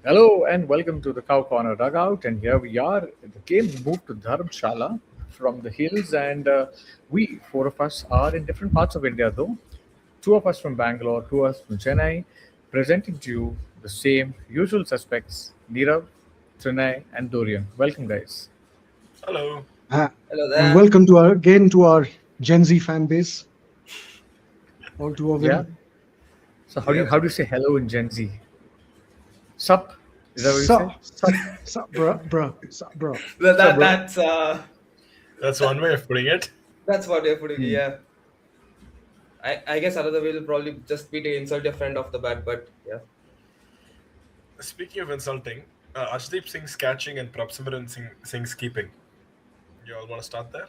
Hello and welcome to the Cow Corner Dugout. And here we are. The game moved to Dharamshala from the hills, and we, four of us, are in different parts of India though. Two of us from Bangalore, two of us from Chennai, presenting to you the same usual suspects Nirav, Trinay, and Dorian. Welcome, guys. Hello. Uh, Hello and there. welcome to our Gen Z fan base, all two of Yeah. them. So Yep. how do you say hello in Gen Z? Sup? Is that what you say? Bruh. That, Sup, that bro? that's uh That's one way of putting it. that's what we're putting. Hmm. Yeah. I guess another way will probably just be to insult your friend off the bat, but yeah. Speaking of insulting, Arshdeep Singh's catching and Prabhsimran Singh's keeping. You all want to start there?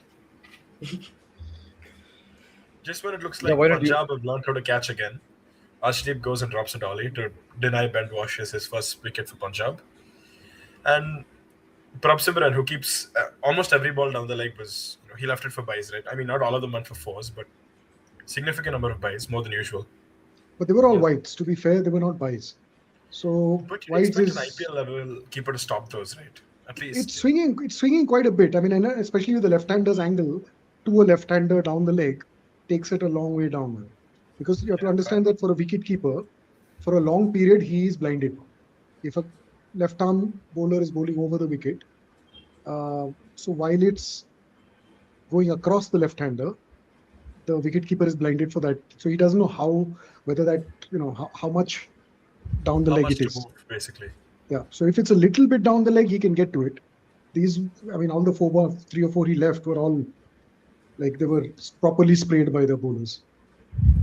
Just when it looks Yeah. like Why don't you? Punjab have learned how to catch again, Arshdeep goes and drops a dolly to deny bent washes his first wicket for Punjab. And Prabhsimran, who keeps almost every ball down the leg, he left it for byes, right? I mean, not all of them went for fours, but significant number of byes, more than usual. But they were all Yep. whites. To be fair, they were not buys. So But you'd whites expect an is IPL level keeper to stop those, right? At it's least. swinging. It's swinging quite a bit. I mean, especially with the left-hander's angle to a left-hander down the leg takes it a long way down. Man. Because you have to Yeah, understand that for a wicket keeper, for a long period, he is blinded. If a left-arm bowler is bowling over the wicket, so while it's going across the left-hander, the wicketkeeper is blinded for that. So he doesn't know whether that, how much down the how leg much it to is. move, basically. Yeah. So if it's a little bit down the leg, he can get to it. These, I mean, all the three or four he left were all like they were properly sprayed by the bowlers.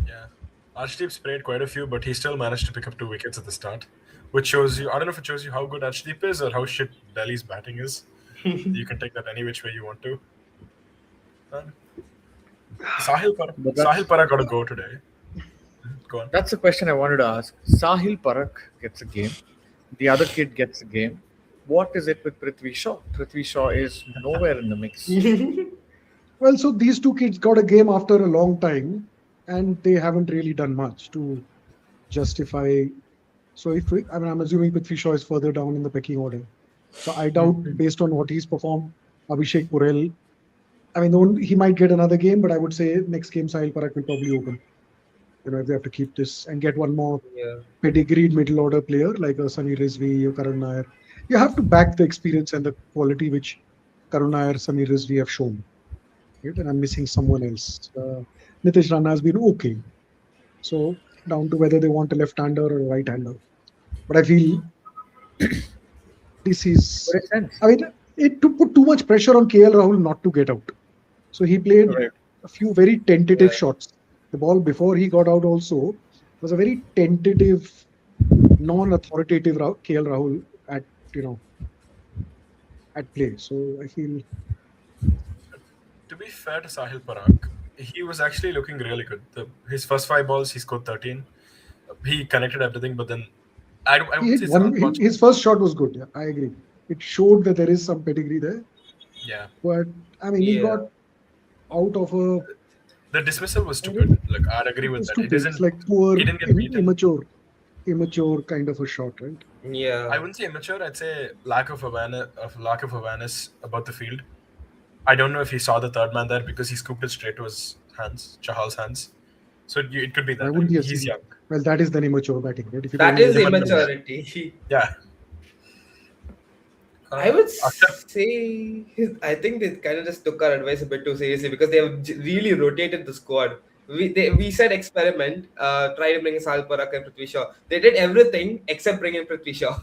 Yeah. Arshdeep sprayed quite a few, but he still managed to pick up 2 wickets at the start, which shows you, I don't know if it shows you how good Arshdeep is or how shit Delhi's batting is. You can take that any which way you want to. And But Sahil Para got a go today. Go on. that's the question I wanted to ask. Sahil Parak gets a game. The other kid gets a game. What is it with Prithvi Shaw? Prithvi Shaw is nowhere in the mix. Well, so these two kids got a game after a long time, and they haven't really done much to justify. So I'm assuming Prithvi Shaw is further down in the pecking order. So I doubt, based on what he's performed, Abhishek Purel. I mean, he might get another game, but I would say next game Sahil Parak will probably open. If they have to keep this and get one more Yeah. pedigreed middle order player like a Samir Rizvi or Karun Nair, you have to back the experience and the quality which Karun Nair, Samir Rizvi have shown. Right? And I'm missing someone else. Nitish Rana has been okay. So down to whether they want a left-hander or a right-hander. But I feel this is, What makes sense. I mean, it to put too much pressure on KL Rahul not to get out. So he played Right. a few very tentative Yeah. shots. The ball before he got out also was a very tentative, non-authoritative KL Rahul at at play. So I feel To be fair to Sahil Parak, he was actually looking really good. His first 5 balls, he scored 13. He connected everything, but then I he would hit say it's one. unfortunate. His first shot was good. Yeah, I agree. It showed that there is some pedigree there. Yeah. But I mean, he got Yeah. out of a. The dismissal was stupid. Like, I'd agree with that. It Stupid. It's isn't. like poor, He didn't get beaten. immature kind of a shot, right? I Yeah. wouldn't say immature. I'd say lack of awareness about the field. I don't know if he saw the third man there because he scooped it straight to his hands, Chahal's hands. So it could be that. Why I wouldn't he mean, have he's seen? young. Well, that is then immature batting, right? If you That don't is know immaturity. Yeah. I would After say I think they kind of just took our advice a bit too seriously because they have really rotated the squad. We said experiment, try to bring Sal Parak and Prithvi Shaw. They did everything except bring in Prithvi Shaw.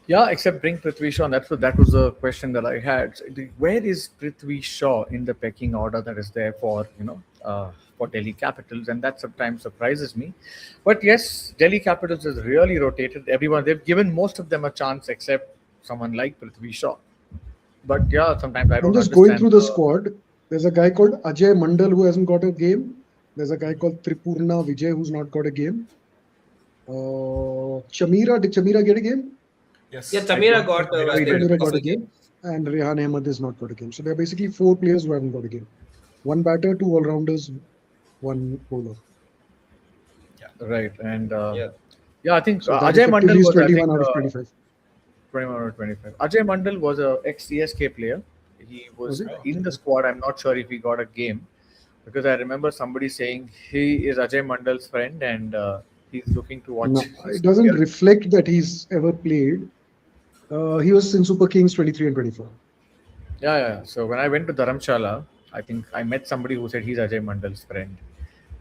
Yeah, except bring Prithvi Shaw. And that was the question that I had. So, where is Prithvi Shaw in the pecking order that is there for Delhi Capitals? And that sometimes surprises me. But yes, Delhi Capitals has really rotated everyone. They've given most of them a chance except someone like Prithvi Shaw. But yeah, sometimes I I'm don't just going understand. through the squad. There's a guy called Ajay Mandal who hasn't got a game. There's a guy called Tripurna Vijay who's not got a game. Did Chamira get a game? yes, Yeah, I Tamira don't got think Tamira's I played think in Chamira the got a couple game. games. And Rehan Ahmed has not got a game. So there are basically 4 players who haven't got a game. 1 batter, 2 all-rounders, 1 bowler. Right. And Yeah. Yeah, I think So that Ajay effectively Mandal is was, I think, 21 out of 25. 21 or 25. Ajay Mandal was a ex CSK player. He Was was it? Oh, in the Okay. squad. I'm not sure if he got a game because I remember somebody saying he is Ajay Mandal's friend and he's looking to watch No, his it doesn't career. reflect that he's ever played. He was in Super Kings 23 and 24. Yeah, yeah, yeah. So when I went to Dharamshala, I think I met somebody who said he's Ajay Mandal's friend,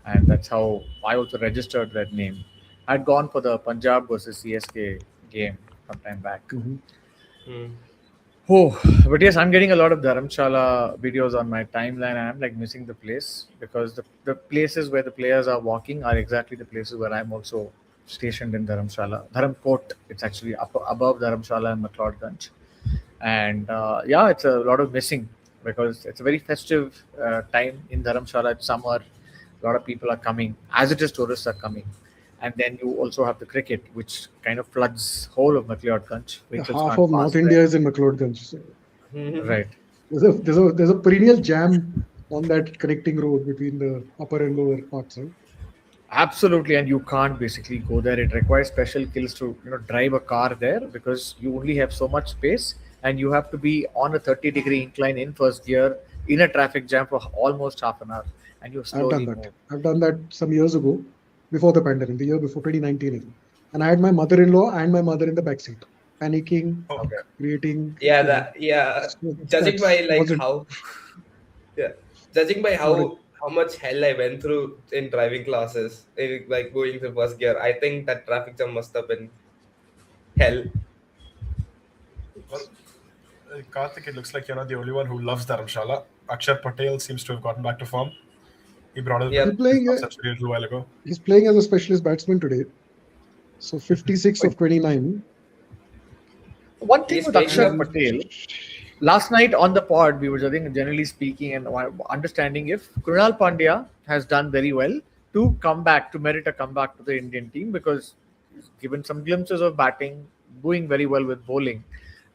and that's how I also registered that name. I'd gone for the Punjab versus CSK game some time back. Mhm. Hmm. Oh, but yes, I'm getting a lot of Dharamshala videos on my timeline, and I'm like missing the place because the places where the players are walking are exactly the places where I'm also stationed in Dharamshala. Dharamkot, it's actually up above Dharamshala and McLeodganj. And yeah, it's a lot of missing because it's a very festive time in Dharamshala. It's summer, a lot of people are coming, as it is, tourists are coming. And then you also have the cricket, which kind of floods whole of McLeodganj. Yeah, Vehicles half can't of North pass there. India is in McLeodganj. So Hmm. Right. there's a perennial jam on that connecting road between the upper and lower parts, right? Absolutely, and you can't basically go there. It requires special skills to drive a car there because you only have so much space, and you have to be on a 30-degree incline in first gear in a traffic jam for almost half an hour, and you I've done slowly that. move. I've done that some years ago, before the pandemic, the year before 2019, I think. And I had my mother-in-law and my mother in the back seat, panicking, oh, Okay. creating, Yeah, yeah. so Judging by that's like wasn't how, yeah, judging by not a how much hell I went through in driving classes, like going through first gear, I think that traffic jam must have been hell. well, Karthik, it looks like you're not the only one who loves Dharamshala. Akshar Patel seems to have gotten back to form. He brought up he's Yep. his playing half century a little while ago. he's playing as a specialist batsman today. So 56 Wait, of 29. one thing He's with playing Akshar well. And Patel, last night on the pod, we were I think, generally speaking and understanding if Krunal Pandya has done very well to come back, to merit a comeback to the Indian team because he's given some glimpses of batting, doing very well with bowling.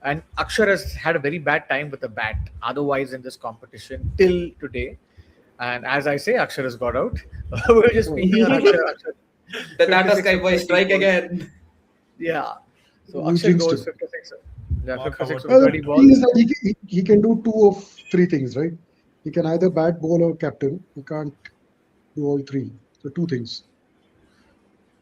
And Akshar has had a very bad time with the bat, otherwise, in this competition till today. And as I say, Akshar has got out. We were just oh, speaking on Akshar. Akshar The Tata 56 Sky of Boy 30 strike balls. again. Yeah. So we Akshay jinxed goes him. 56. Yeah, Mark 56 Howard of Well, took the 30 it. thing is balls. that he can do two of three things, right? He can either bat, bowl, or captain. He can't do all three. So two things.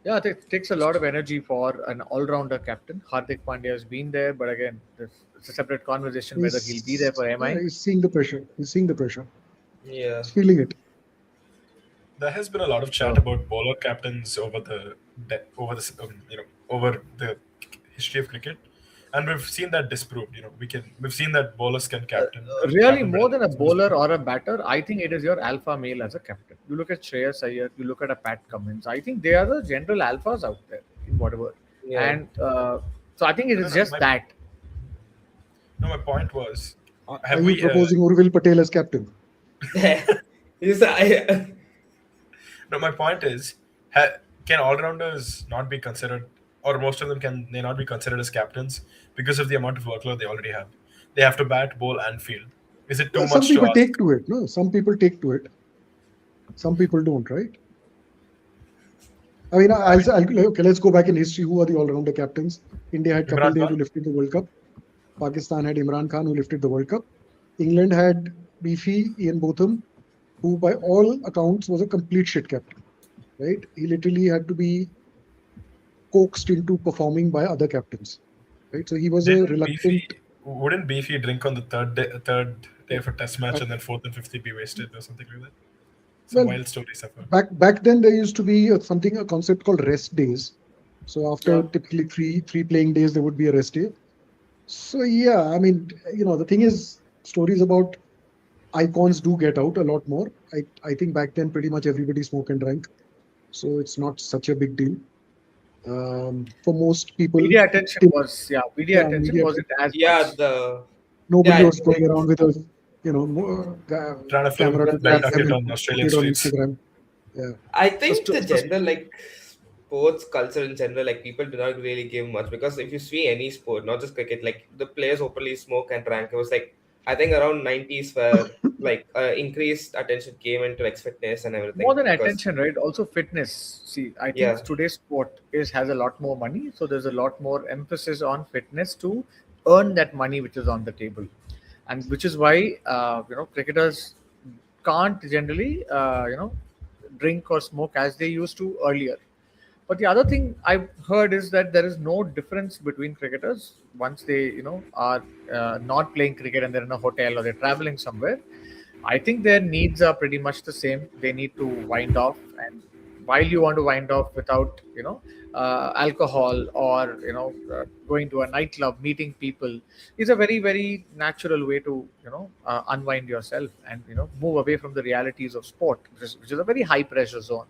Yeah, it takes a lot of energy for an all-rounder captain. Hardik Pandya has been there, but again, it's a separate conversation whether he'll be there for Yeah, MI. he's seeing the pressure. He's seeing the pressure. Yeah. He's feeling it. There has been a lot of chat So about bowler captains over the history of cricket, and we've seen that disproved. We've seen that bowlers can Uh, really, captain better more than than a batsmen. bowler or a batter, I think it is your alpha male as a captain. You look at Shreyas Iyer, you look at a Pat Cummins. I think they are the general alphas out there in whatever. yeah. And so I think it No, is no, just that. my point was, Are have you we? proposing Urvil Patel as captain? He's, I, No, my point is, can all-rounders not be considered, or most of them can they not be considered as captains because of the amount of workload they already have? They have to bat, bowl, and field. Is it too Well, some much to people ask? take to it. No, some people take to it. Some people don't, right? I mean, I mean, okay, let's go back in history. Who are the all-rounder captains? India had Kapil Imran Dev, Khan. who lifted the World Cup. Pakistan had Imran Khan, who lifted the World Cup. England had Beefy Ian Botham, who by all accounts was a complete shit captain, right? He literally had to be coaxed into performing by other captains, right? So he was a Didn't reluctant. wouldn't Beefy drink on the third day of a test match uh, and then fourth and fifth he'd be wasted or something like that? Some Well, wild stories I've heard. back then there used to be a concept called rest days. So after yeah. typically three playing days, there would be a rest day. So yeah, I mean, the thing is, stories about icons do get out a lot more. I think back then pretty much everybody smoked and drank, so it's not such a big deal. For most people, till, Media yeah, attention media, wasn't as Yeah. much. nobody Yeah. was going around with a Trying to camera to belt grab tuck them it and on put Australian it on streets. Instagram. Yeah, I So, think the so general like sports culture in general, like people do not really give much because if you see any sport, not just cricket, like the players openly smoke and drank. It was like I think around 90s where like increased attention came into like fitness and More everything than because attention, right? Also fitness. See, I think yeah, today's sport is has a lot more money, so there's a lot more emphasis on fitness to earn that money which is on the table, and which is why cricketers can't generally drink or smoke as they used to earlier. But the other thing I've heard is that there is no difference between cricketers once they, are not playing cricket and they're in a hotel or they're traveling somewhere. I think their needs are pretty much the same. They need to wind off, and while you want to wind off without, alcohol or going to a nightclub, meeting people, is a very very natural way to unwind yourself and move away from the realities of sport, which is a very high pressure zone.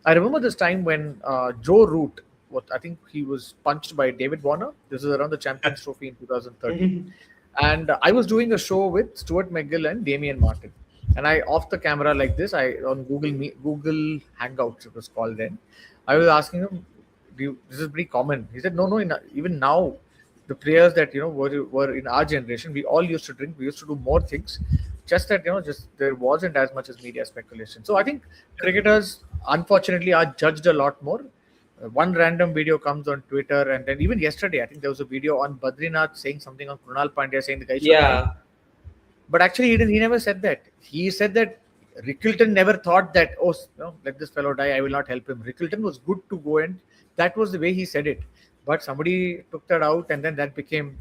I remember this time when Joe Root, what I think he was punched by David Warner. This is around the Champions Trophy in 2013, and I was doing a show with Stuart McGill and Damian Martin. And I off the camera like this, I on Google Hangouts it was called then. I was asking him, this is pretty common. He said, no, no. Even now, the players that were in our generation, we all used to drink. We used to do more things. Just that just there wasn't as much as media speculation. So I think cricketers, unfortunately, are judged a lot more. One random video comes on Twitter, and then even yesterday, I think there was a video on Badrinath saying something on Krunal Pandya saying the guy should die. yeah, But actually, he didn't. He never said that. He said that Rickleton never thought that. Oh, let this fellow die. I will not help him. Rickleton was good to go, and that was the way he said it. But somebody took that out, and then that became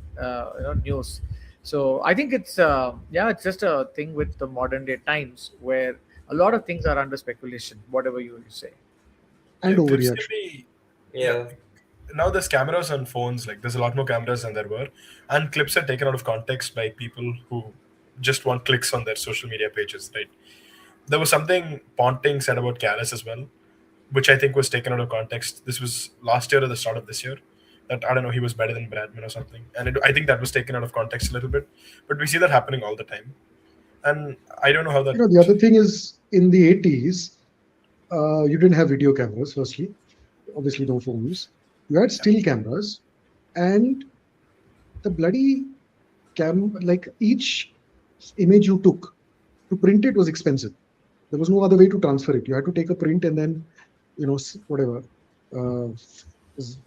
news. So I think it's just a thing with the modern day times where a lot of things are under speculation. Whatever you say. and Clips can overreaction. be, yeah. yeah, Now there's cameras on phones. Like there's a lot more cameras than there were, and clips are taken out of context by people who just want clicks on their social media pages. Right? There was something Ponting said about Karras as well, which I think was taken out of context. This was last year or the start of this year. That I don't know, he was better than Bradman or something, and I think that was taken out of context a little bit. But we see that happening all the time, and I don't know how that. The other thing is in the 80s, you didn't have video cameras, firstly, obviously no phones. You had still cameras, and the bloody like each image you took to print it was expensive. There was no other way to transfer it. You had to take a print and then, whatever, uh,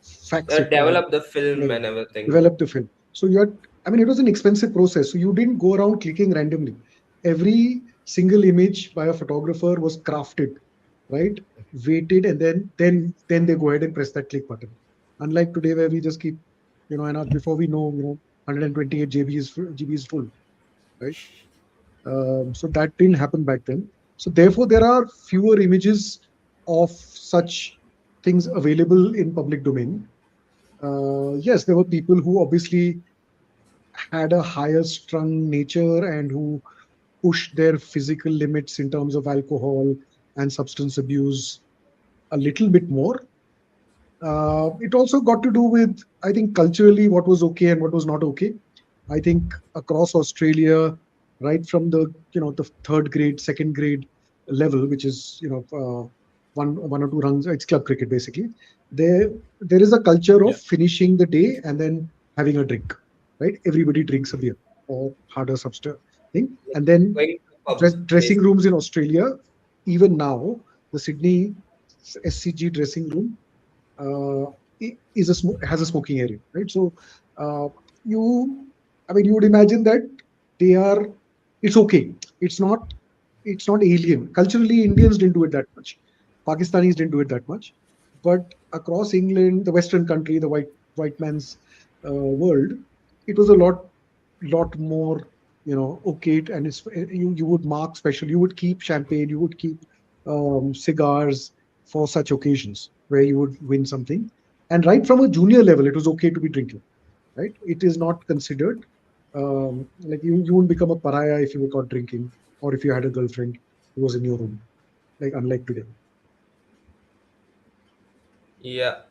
fax it or develop the film whatever, and everything. develop the film. So you had, it was an expensive process. So you didn't go around clicking randomly. Every single image by a photographer was crafted, right? Weighted, and then they go ahead and press that click button. Unlike today, where we just keep, and before we know, 128 GB is full, right? So that didn't happen back then. So therefore, there are fewer images of such things available in public domain. Yes, there were people who obviously had a higher strung nature and who pushed their physical limits in terms of alcohol and substance abuse a little bit more. It also got to do with, I think, culturally what was okay and what was not okay. I think across Australia, right from the third grade, second grade level, which is one or two runs, it's club cricket basically. There is a culture of finishing the day and then having a drink, right? Everybody drinks a beer or harder substance thing, and then Going to pub, dressing basically. rooms in Australia, even now, the Sydney SCG dressing room has a smoking area, right? So you, you would imagine that they are. It's okay. It's not. It's not alien. Culturally, Indians didn't do it that much. Pakistanis didn't do it that much, but across England, the Western country, the white man's world, it was a lot more. Okay, and you would mark special. You would keep champagne. You would keep cigars for such occasions where you would win something. And right from a junior level, it was okay to be drinking. Right? It is not considered like you wouldn't become a pariah if you were caught drinking or if you had a girlfriend who was in your room. Like unlike today. Yeah,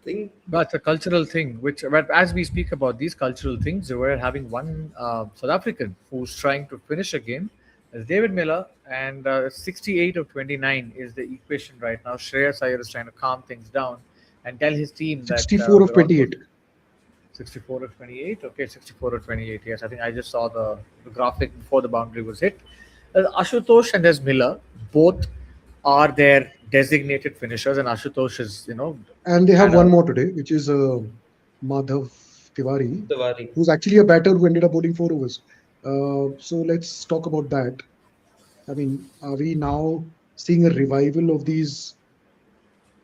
think That's a cultural thing, but as we speak about these cultural things, we're having one South African who's trying to finish a game. It's David Miller, and 68 of 29 is the equation right now. Shreyas Iyer is trying to calm things down and tell his team that 64 of we're almost 28. 64 or 28. Okay, 64 or 28. Yes, I think I just saw the graphic before the boundary was hit. Ashutosh and there's Miller, both are their designated finishers, and Ashutosh is, And they have had one a. more today, which is Madhav Tiwari, Tiwari. who's actually a batter who ended up bowling 4 overs. So let's talk about that. I mean, are we now seeing a revival of these,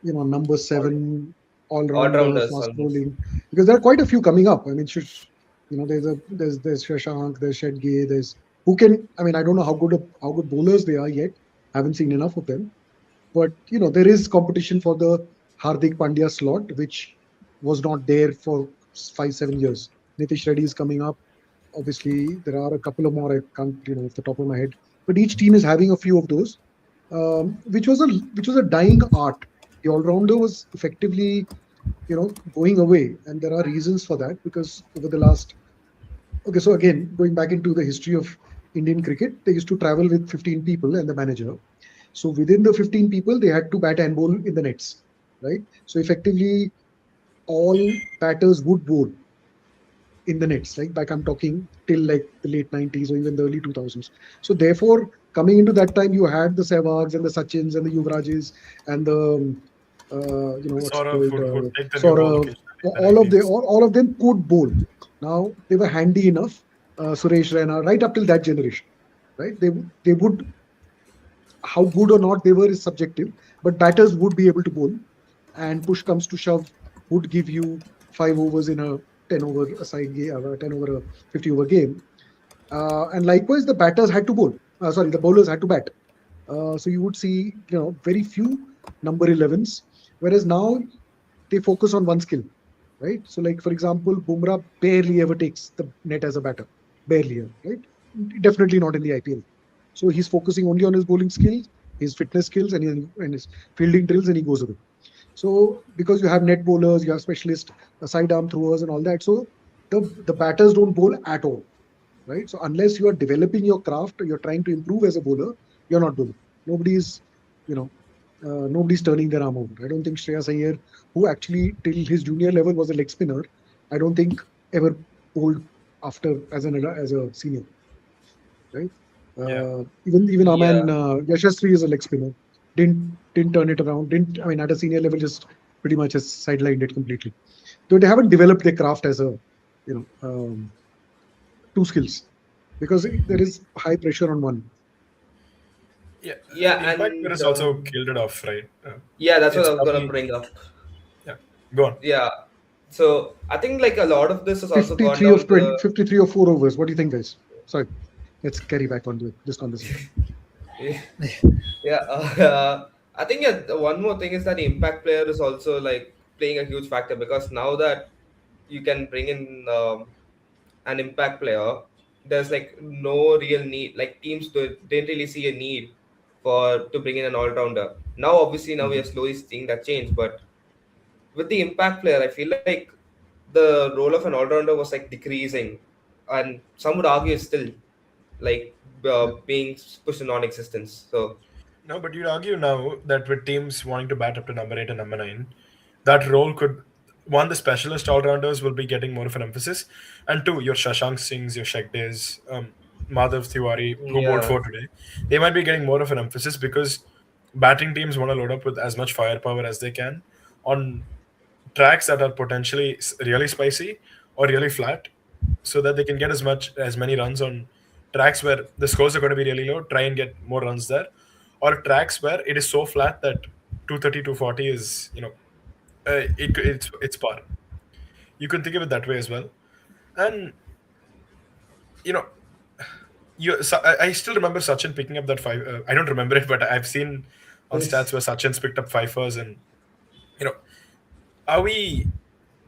number All, seven all all rounder rounders fast almost. bowling? Because there are quite a few coming up. I mean, there's Shashank, there's Shedge, there's who can. I mean, I don't know how good bowlers they are yet. Haven't seen enough of them. But there is competition for the Hardik Pandya slot, which was not there for 5-7 years. Nitish Reddy is coming up. Obviously, there are a couple of more I can't, off the top of my head. But each team is having a few of those, which was a dying art. The all-rounder was effectively, going away, and there are reasons for that because over the last. Okay, so again, going back into the history of Indian cricket, they used to travel with 15 people and the manager. So within the 15 people, they had to bat and bowl in the nets, right? So effectively, all batters would bowl in the nets, right? Like I'm talking till like the late 90s or even the early 2000s. So therefore, coming into that time, you had the Sehwags and the Sachins and the Yuvrajis and the, what's it Saurav called, would take the new ball Saurav. occasionally in the 90s. All of them could bowl. Now they were handy enough. Suresh Raina, right up till that generation, right? They would, how good or not they were is subjective, but batters would be able to bowl, and push comes to shove, would give you 5 overs in a 10 over a side game, 10 over a 50 over game. And likewise, the batters had to bowl. Sorry, the bowlers had to bat. So you would see, very few number 11s, whereas now they focus on one skill, right? So, like for example, Bumrah barely ever takes the net as a batter, barely ever, right? Definitely not in the IPL. So he's focusing only on his bowling skills, his fitness skills, and his fielding drills, and he goes away. So because you have net bowlers, you have specialist sidearm throwers, and all that, so the batters don't bowl at all, right? So unless you are developing your craft, you're trying to improve as a bowler, you're not bowling. Nobody's, you know, nobody's turning their arm over. I don't think Shreyas Iyer, who actually till his junior level was a leg spinner, I don't think ever bowled after as a senior, right? Yeah. Even our Yeah. man Yashasvi is a leg spinner. Didn't turn it around. Didn't I mean at a senior level just pretty much has sidelined it completely. So they haven't developed their craft as a you know two skills because there is high pressure on one. Yeah. Yeah, Impact and Players also killed it off, right? yeah, that's what It's I was gonna probably. bring up. Yeah. Go on. Yeah. So I think like a lot of this has also gone 53 down of to 20, 53 of 4 overs. What do you think, guys? Sorry, let's carry back on to this conversation. the yeah. I think yeah, the one more thing is that the impact player is also like playing a huge factor because now that you can bring in an impact player, there's like no real need. Like teams didn't really see a need for to bring in an all rounder. Now, obviously, now we are Mhm. slowly seeing that change. But with the impact player, I feel like the role of an all rounder was like decreasing, and some would argue it's still like Yeah. being pushed to non-existence. So No, but you'd argue now that with teams wanting to bat up to number 8 and number 9, that role could. One, the specialist all rounders will be getting more of an emphasis. And two, your Shashank Singhs, your Shekdes, Madhav Tiwari, who bowled yeah, 4 today, they might be getting more of an emphasis because batting teams want to load up with as much firepower as they can on tracks that are potentially really spicy or really flat so that they can get as many runs on tracks where the scores are going to be really low, try and get more runs there, or tracks where it is so flat that 230 240 is it's par. You can think of it that way as well. And you know I still remember Sachin picking up that five. I don't remember it, but I've seen on stats where Sachin's picked up fifers, and you know, are we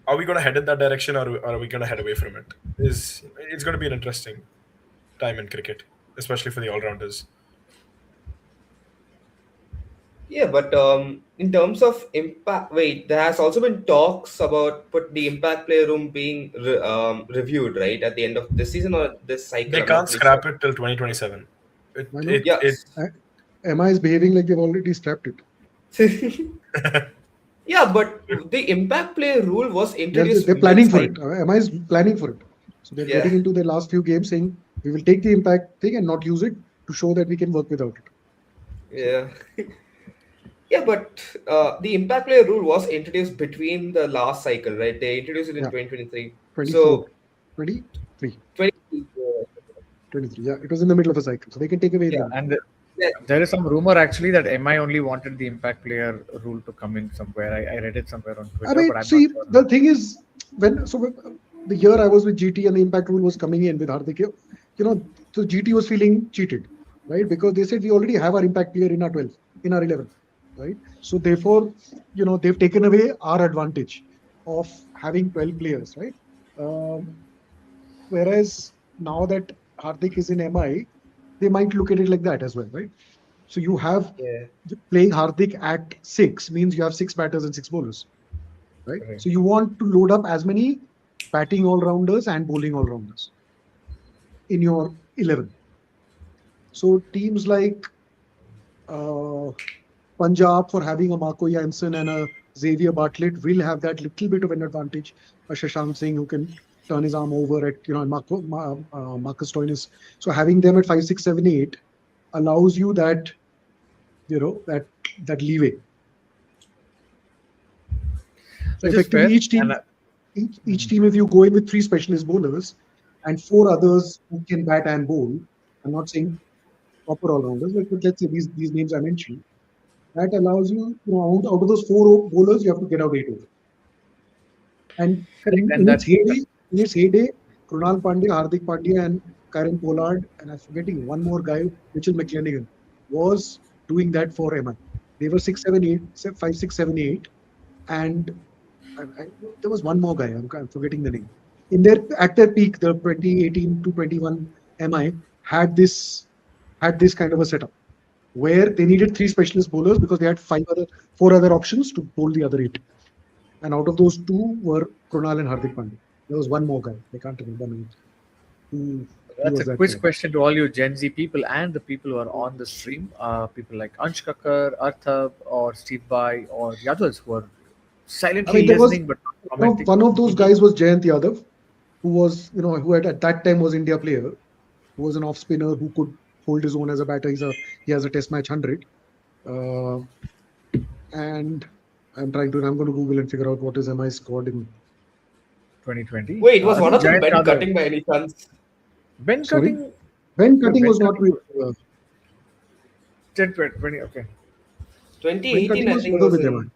are we going to head in that direction, or are we going to head away from it? Is It's going to be an interesting time in cricket, especially for the all rounders. yeah. But in terms of impact, wait, there has also been talks about put the impact player room being reviewed right at the end of this season or this cycle. They I'm not can't really sure. scrap it till 2027. Why not? It Yeah. it MI is behaving like they've already scrapped it. Yeah, but the impact play rule was introduced They're planning for mid-cycle. it. MI is planning for it. So they're Yeah. getting into their last few games saying we will take the impact thing and not use it to show that we can work without it. So Yeah. Yeah, but the impact player rule was introduced between the last cycle, right? They introduced it in yeah, 2023. 24, So 23, 20, 23. Yeah, it was in the middle of a cycle. So they can take away yeah, the And yeah, there is some rumor actually that MI only wanted the impact player rule to come in somewhere. I read it somewhere on I Twitter, but mean, I'm not see, sure the now. thing is, the year I was with GT and the impact rule was coming in with Hardik, so GT was feeling cheated, right? Because they said we already have our impact player in our 12, in our 11, right? So therefore, they've taken away our advantage of having 12 players, right? Um, Whereas now that Hardik is in MI, they might look at it like that as well, right? So you have yeah. playing Hardik at six means you have six batters and six bowlers, right? Correct. So you want to load up as many batting all rounders and bowling all rounders in your 11. So teams like uh, Punjab, for having a Marco Jansen and a Xavier Bartlett, will have that little bit of an advantage. A Shashank Singh who can turn his arm over at and Marcus Stoinis. So having them at 5, 6, 7, 8 allows you that that leeway. So Which is effectively, fair. each And team each team, if you go in with three specialist bowlers and four others who can bat and bowl, I'm not saying proper all rounders, but let's say these names I mentioned, that allows you, out of those four bowlers, you have to get out eight over. And correct. in And its that heyday, Krunal Pandya, Hardik Pandya, and Karen Pollard, and I'm forgetting one more guy, Mitchell McClenaghan, was doing that for MI. They were 6, 7, 8, 5, 6, 7, 8, and I, there was one more guy. I'm forgetting the name. At their peak, the 2018 to 21 MI had this kind of a setup where they needed three specialist bowlers because they had four other options to bowl the other eight. And out of those two were Krunal and Hardik Pandya. There was one more guy. I can't remember the name. Who That's a was that quiz guy? question to all you Gen Z people and the people who are on the stream. People like Ansh Kakkar, Arthab, or Steve Bai, or the others who are I silently mean, there was listening but not commenting. one of those guys was Jayant Yadav, who was who had at that time was India player, who was an off spinner who could hold his own as a batter. He has a Test match 100, uh, and I'm going to Google and figure out what his MI scored in. 2020. Wait, was I one think of them Giant Ben Yadav. cutting by any chance? Ben Sorry, Cutting. Ben No, Cutting Ben was not Cutting with was 10, 20. Okay. Ben 2018, Cutting I was think, never was with MI. in.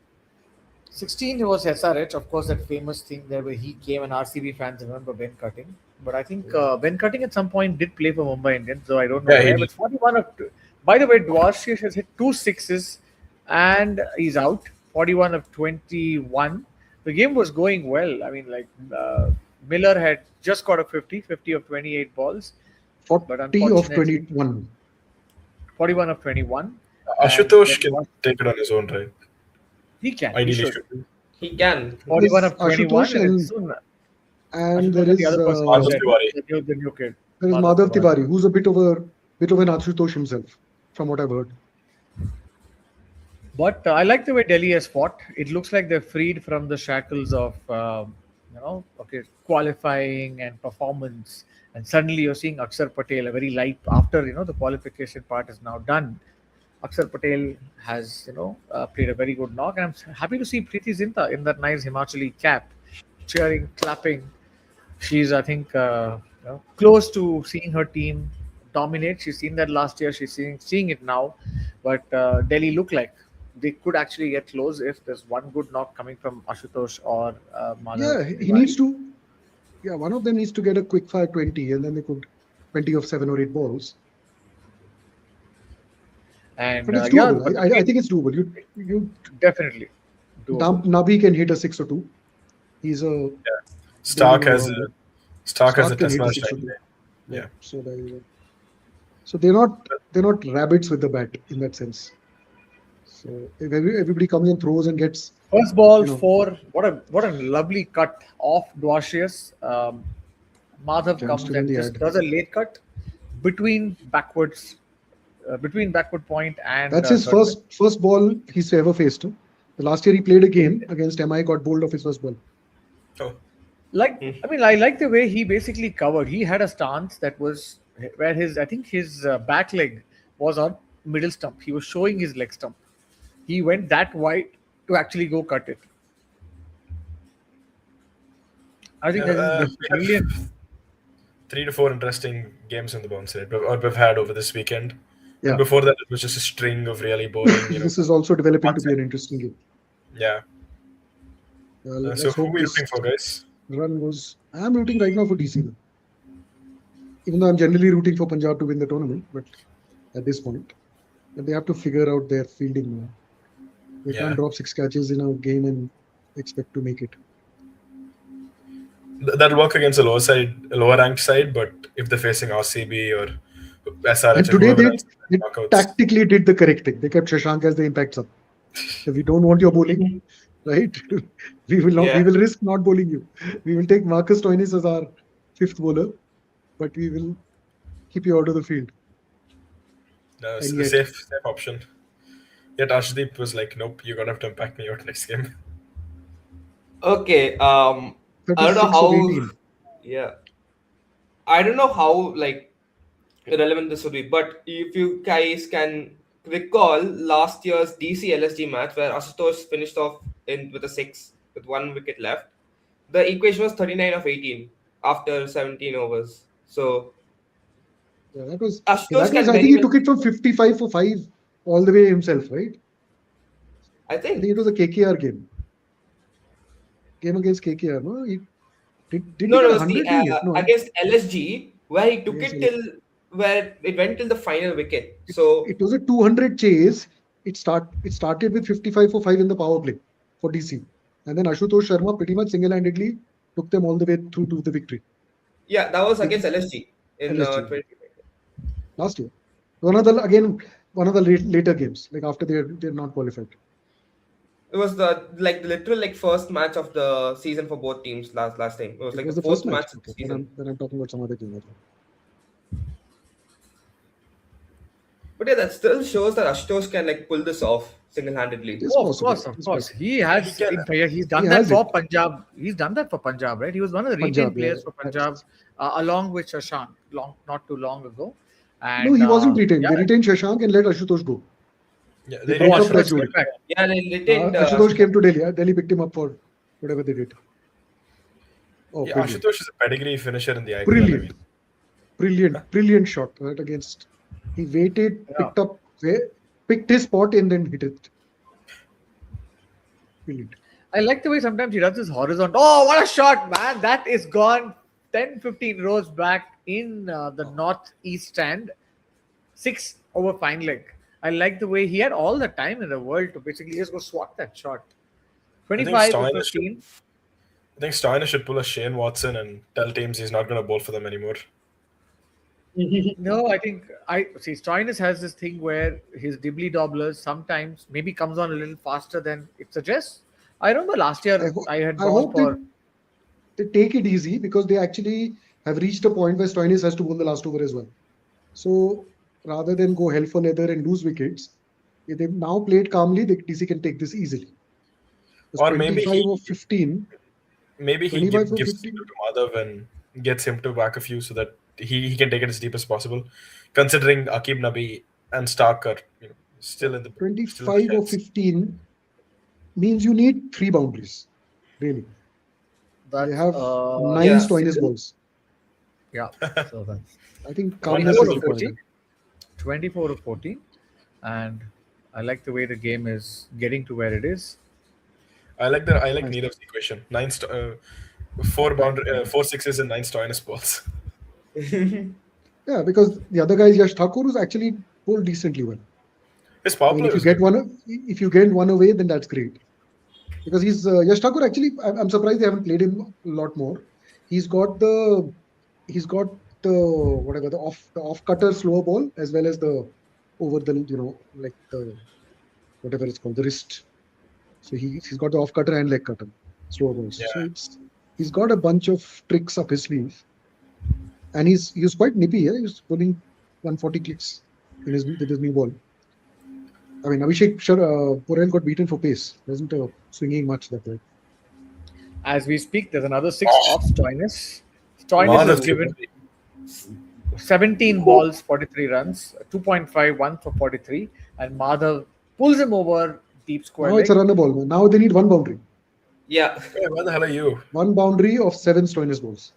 16 was SRH, of course, that famous thing there where he came and RCB fans remember Ben Cutting. But I think Ben Cutting at some point did play for Mumbai Indians, so I don't know Yeah, he where. did. But 41 of. By the way, Dwarshish has hit two sixes and he's out. 41 of 21. The game was going well. I mean, Miller had just got a 50, 50 of 28 balls, but 40 of unfortunately, 21. 41 of 21. And then Ashutosh can take it on his own, right? he Ideally, should. should be. He can. 41 There's of 21, Ashutosh and then soon and Ashutosh and the other person you Madhav said, Tiwari. the new kid, there is Madhav Madhav Tiwari. Tiwari, who's a bit of an Ashutosh himself, from what I've heard. But I like the way Delhi has fought. It looks like they're freed from the shackles of, qualifying and performance. And suddenly you're seeing Akshar Patel, a very light, after, the qualification part is now done. Akshar Patel has, played a very good knock. And I'm happy to see Preeti Zinta in that nice Himachali cap, cheering, clapping. She's, I think, close to seeing her team dominate. She's seen that last year. She's seeing it now. But Delhi look like they could actually get close if there's one good knock coming from Ashutosh or Madhav Yeah, he needs Tiwari. to. Yeah, one of them needs to get a quick fire 20, and then they could 20 of 7 or 8 balls. And But it's yeah, doable. but the I field think it's doable. You definitely doable. Nabi can hit a 6 or 2. He's a Yeah. bowling Stark all has a rounder. Stark has a Stark can test hit a match 6 or time. 2. Yeah. Yeah. So there you go. So they're not rabbits with the bat in that sense. So if everybody comes and throws and gets, First ball you know, four. What a lovely cut off Dwashius. Madhav jumps comes still in and the just ad. does a late cut between backwards, between backward point and That's his third pitch. first ball he's ever faced. The last year he played a game against MI, got bowled off his first ball. Oh, I like the way he basically covered. He had a stance that was where I think his back leg was on middle stump. He was showing his leg stump. He went that wide to actually go cut it. I think yeah. that is We brilliant. have 3 to 4 interesting games on the bounce rate, or we've had over this weekend. And Yeah, before that, it was just a string of really boring, this is also developing to be an one-sided. interesting game. Yeah. So Let's who are hope we this rooting for, guys? run goes. I'm rooting right now for DC, though. Even though I'm generally rooting for Punjab to win the tournament, but at this point, but they have to figure out their fielding now. They Yeah. can't drop 6 catches in a game and expect to make it. That'll work against a lower ranked side, but if they're facing RCB or And SRH or today whoever else, they knockouts. tactically did the correct thing. They kept Shashank as the impact sub. So we don't want your bowling, right? We will not. We Yeah. will risk not bowling you. We will take Marcus Stoinis as our fifth bowler, but we will keep you out of the field. It's And a yet, safe option. Yet Arshdeep was like, nope, you're gonna have to impact me out next game. Okay. I don't know 36 of how. 18. Yeah. I don't know how like relevant this would be, but if you guys can recall last year's DC LSG match where Asutosh finished off with a 6 with 1 wicket left, the equation was 39 of 18 after 17 overs. So Yeah, that was. Asutosh That was. can I think very he well. took it from 55 for 5 all the way himself, right? I I think think it was a KKR game against KKR. No, did he no, get it was the 100? Didn't he? No, against LSG where he took against it till LSG. where it went till the final wicket. It, So it was a 200 chase. It started with 55 for 5 in the power play for DC. And then Ashutosh Sharma pretty much single-handedly took them all the way through to the victory. yeah, that was It, against LSG in LSG 20. last year. One of the later games, like after they're not qualified. It was the literal like first match of the season for both teams last time. It was It like the was the first fourth match. match of the Okay, season. then I'm talking about some other game. But yeah, that still shows that Ashutosh can like pull this off single-handedly. It's Oh, possible. of It's course. possible. He Yeah, he has. can. He's He done that has for it. Punjab. He's done that for Punjab, right? He was one of the retained Punjab, yeah. players for Punjab, along with Shashank, not too long ago. No, And he wasn't retained. yeah, They retained Shashank and let Ashutosh go. Yeah, They they oh, broke up retained that Ashutosh Shashank. joke. came back. Yeah, they retained. Ashutosh came to Delhi. Delhi picked him up for whatever they did. Oh, Yeah, brilliant. Ashutosh is a pedigree finisher in the IPL. I mean, Brilliant shot right against. He waited, Yeah. picked his spot and then hit it. Brilliant. I like the way sometimes he does this horizontal. Oh, what a shot, man! That is gone 10, 15 rows back in the northeast stand. 6 over fine leg. I like the way he had all the time in the world to basically just go swat that shot. I think 25 or Stoinis should, 15. I think Stoinis should pull a Shane Watson and tell teams he's not going to bowl for them anymore. No, I think I see Stoinis has this thing where his dibbly dobblers sometimes maybe comes on a little faster than it suggests. I remember last I, year ho- I had I gone hope for they take it easy because they actually have reached a point where Stoinis has to bowl the last over as well. So rather than go hell for leather and lose wickets, if they've now played calmly, the DC can take this easily. Because Or maybe 25 or 15, maybe he 25 or gives 15. it to Madhav and gets him to whack a few so that he can take it as deep as possible. Considering Akib Nabi and Stark are still in the 25 or sheds. 15 means you need 3 boundaries. Really. that. They have 9 Yeah. Stoinis balls. Yeah, so that's I think 24 calmness is to required. 14. 24 to 14. And I like the way the game is getting to where it is. I like Nice. Neerav's equation. 4 sixes and 9 Stoinis balls. Yeah, because the other guy is Yash Thakur, who's actually bowled decently well. His power I mean, play if you was get good. if you get one away, then that's great. Because he's Yash Thakur actually, I'm surprised they haven't played him a lot more. He's got the whatever the off cutter slower ball as well as the over the like the whatever it's called the wrist. So he's got the off cutter and leg cutter slower balls. So Yeah. he's got a bunch of tricks up his sleeve, and he's quite nippy. Yeah, he's pulling 140 clicks with his new ball. I mean, Porel got beaten for pace. Wasn't swinging much that way. As we speak, there's another six off Stoinis. Stoinis is Madhav given Tripathi. 17 balls, 43 runs, 2.51 for 43, and Madhav pulls him over deep square Now it's a leg. runner ball. Man. Now they need one boundary. Yeah. Hey, where the hell are you? One boundary of 7 Stoinis balls.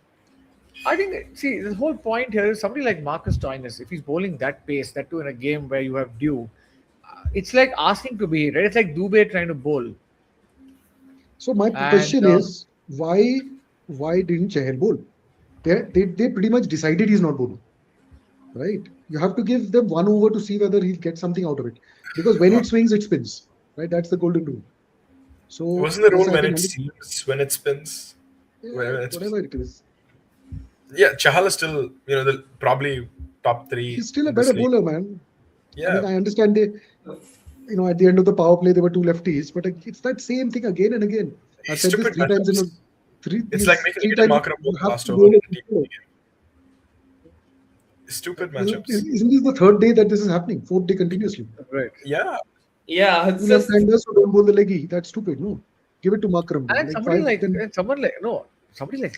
I think, see, the whole point here is somebody like Marcus Stoinis, if he's bowling that pace, that too in a game where you have due, it's like asking to be hit, right? It's like Dubé trying to bowl. So my And question is, why didn't Chahal bowl? They pretty much decided he's not bowling, right? You have to give them one over to see whether he'll get something out of it. Because when it swings, it spins, right? That's the golden rule. So Wasn't the this rule I when can it understand. seems, when it spins? Yeah, When it's, whatever it is. yeah, Chahal is still, the probably top three He's still a in better this league. bowler, man. I Yeah, mean, I understand at the end of the power play, there were two lefties, but it's that same thing again and again. I've said this stupid three times in a matchups. three It's like these making three Eden times. Markram bowl You the have last to over in bowl a a T20 game. Stupid matchups. Isn't this the third day that this is happening? Fourth day continuously. right. Yeah, Yeah. It's Two just left-handers who don't bowl the leggy. That's stupid. No, give it to Makram. And Like five, then somebody like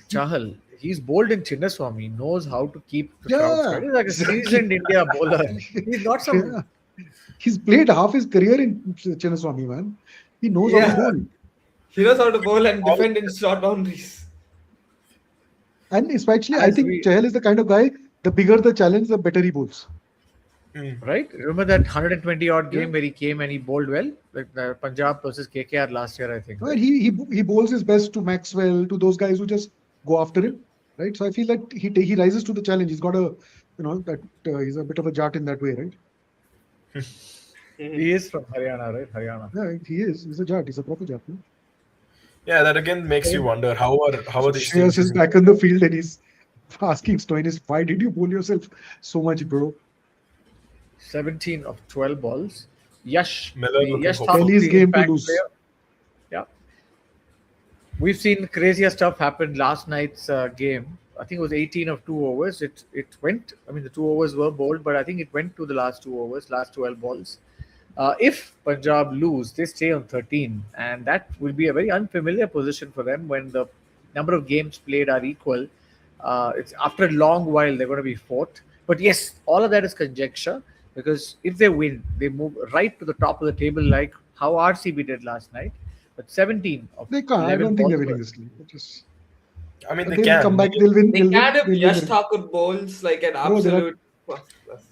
Chahal, he's bowled in Chinnaswamy, he knows how to keep the crowd yeah, square. He's like a exactly. seasoned India bowler. He's not some Yeah, he's played half his career in Chinnaswamy, man. He knows how to yeah. bowl, He knows how to bowl and all defend in short boundaries. and especially I as think we Chahal is the kind of guy. The bigger the challenge, the better he bowls. right. Remember that 120 odd Yeah. game where he came and he bowled well, like the Punjab versus KKR last year, I think. No, and Right. he bowls his best to Maxwell, to those guys who just go after him, right? So I feel that he rises to the challenge. He's got that he's a bit of a jat in that way, right? He is from Haryana, right? Haryana. Yeah, he is. He's a jat. He's a proper jat. No? yeah. That again makes you wonder how So are these Shreyas teams is using? back on the field and he's asking Stoinis, why did you bowl yourself so much, bro? 17 of 12 balls. Yash, Miller the looking Yash hopeful. Thakur, Delhi's the game to impact lose. player. Yeah. We've seen crazier stuff happen last night's game. I think it was 18 of 2 overs. It went. I mean, the 2 overs were bowled, but I think it went to the last 2 overs, last 12 balls. If Punjab lose, they stay on 13, and that will be a very unfamiliar position for them when the number of games played are equal. It's after a long while they're going to be fourth. But yes, all of that is conjecture because if they win, they move right to the top of the table like how RCB did last night. But 17 of They can't. I 11 don't think they're balls winning were this game. I mean, But they they'll come can. back. They'll win. They They'll can win. if They'll Yash win. Thakur bowls like an Bro, there are absolute first class.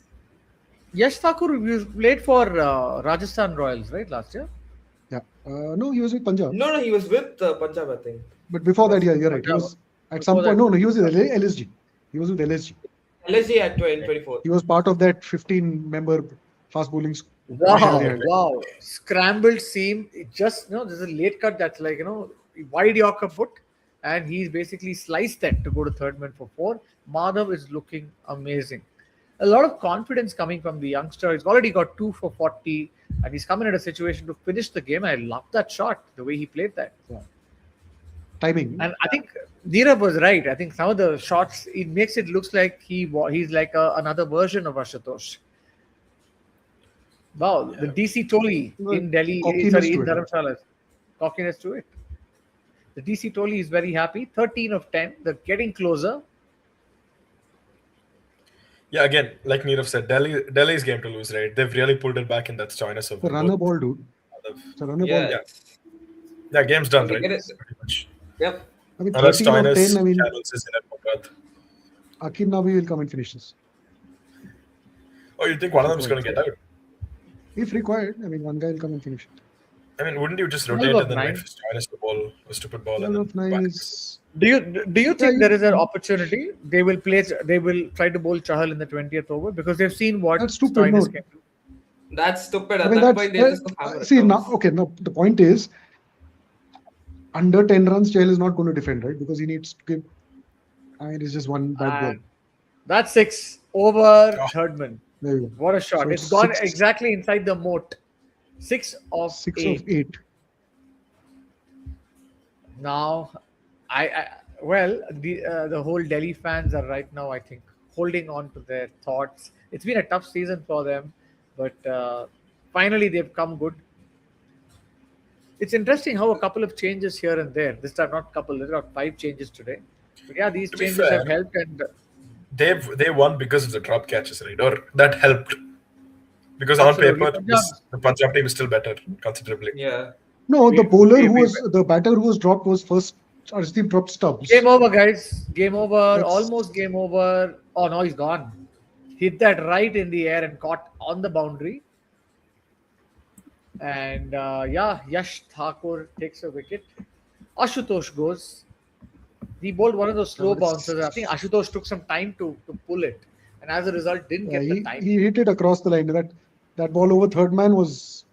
Yash Thakur you played for Rajasthan Royals, right, last year? Yeah. No, he was with Punjab. No, he was with Punjab, I think. But before that, yeah, you're right. He Punjab. was at Before some point. that, No, he was with LSG. He was with LSG. LSG at 2024. He was part of that 15-member fast bowling commission they wow, had. wow. Scrambled seam. It just, there's a late cut that's like, wide Yorker foot. And he's basically sliced that to go to third man for four. Madhav is looking amazing. A lot of confidence coming from the youngster. He's already got 2 for 40, and he's coming in a situation to finish the game. I love that shot, the way he played that. Timing. And I think Neerav was right. I think some of the shots, it makes it looks like he's like another version of Ashutosh. Wow, the DC Toli Well, in Delhi, cockiness sorry, to in it. Dharamshala, cockiness to it. The DC Toli is very happy. 13 of 10. They're getting closer. Yeah, again, like Neerav said, Delhi's game to lose, right? They've really pulled it back in that choice of The runner both. ball, dude. It's a runner Yeah. ball. Yeah, game's done, They right? get it. Pretty much. Yep. I mean, Unless 13 of Stoinis 10. I mean, channels is in at Bhagat. Akim Nabi will come and finish this. Oh, you think one of them is going to get out? If required, I mean, one guy will come and finish it. I mean, wouldn't you just 12 rotate of and then 9. wait for Stoinis to bowl a stupid ball 12 and of then 9 back? is. Do you think you- there is an opportunity they will try to bowl Chahal in the 20th over because they've seen what That's stupid, Stoinis no. can do. That's stupid. I At mean, that point, they just see hammer now. Okay, now the point is, under 10 runs, Chahal is not going to defend, right? Because he needs to give. I mean, it's just one bad ball. And that's 6 over Oh. third man. There you go. What a shot! So It's it's gone 6 exactly inside the moat. 6 of 6 8. of 8. Now, the whole Delhi fans are right now, I think, holding on to their thoughts. It's been a tough season for them, but Finally, they've come good. It's interesting how a couple of changes here and there. This time, not couple. There are 5 changes today. But yeah, these To be changes have fair, helped, and they won because of the drop catches, right? Or that helped. Because on absolutely, paper, Punjab. the Punjab team is still better considerably. Yeah. No, We, the bowler we, who we, was the batter who was dropped was first. Arshdeep dropped Game Stubbs. over, guys. Game over. That's Almost game over. Oh no, he's gone. Hit that right in the air and caught on the boundary. And yeah, Yash Thakur takes a wicket. Ashutosh goes. He bowled one of those slow bouncers. I think it's, Ashutosh took some time to pull it, and as a result, didn't get the time. he hit it across the line. That ball over third man was.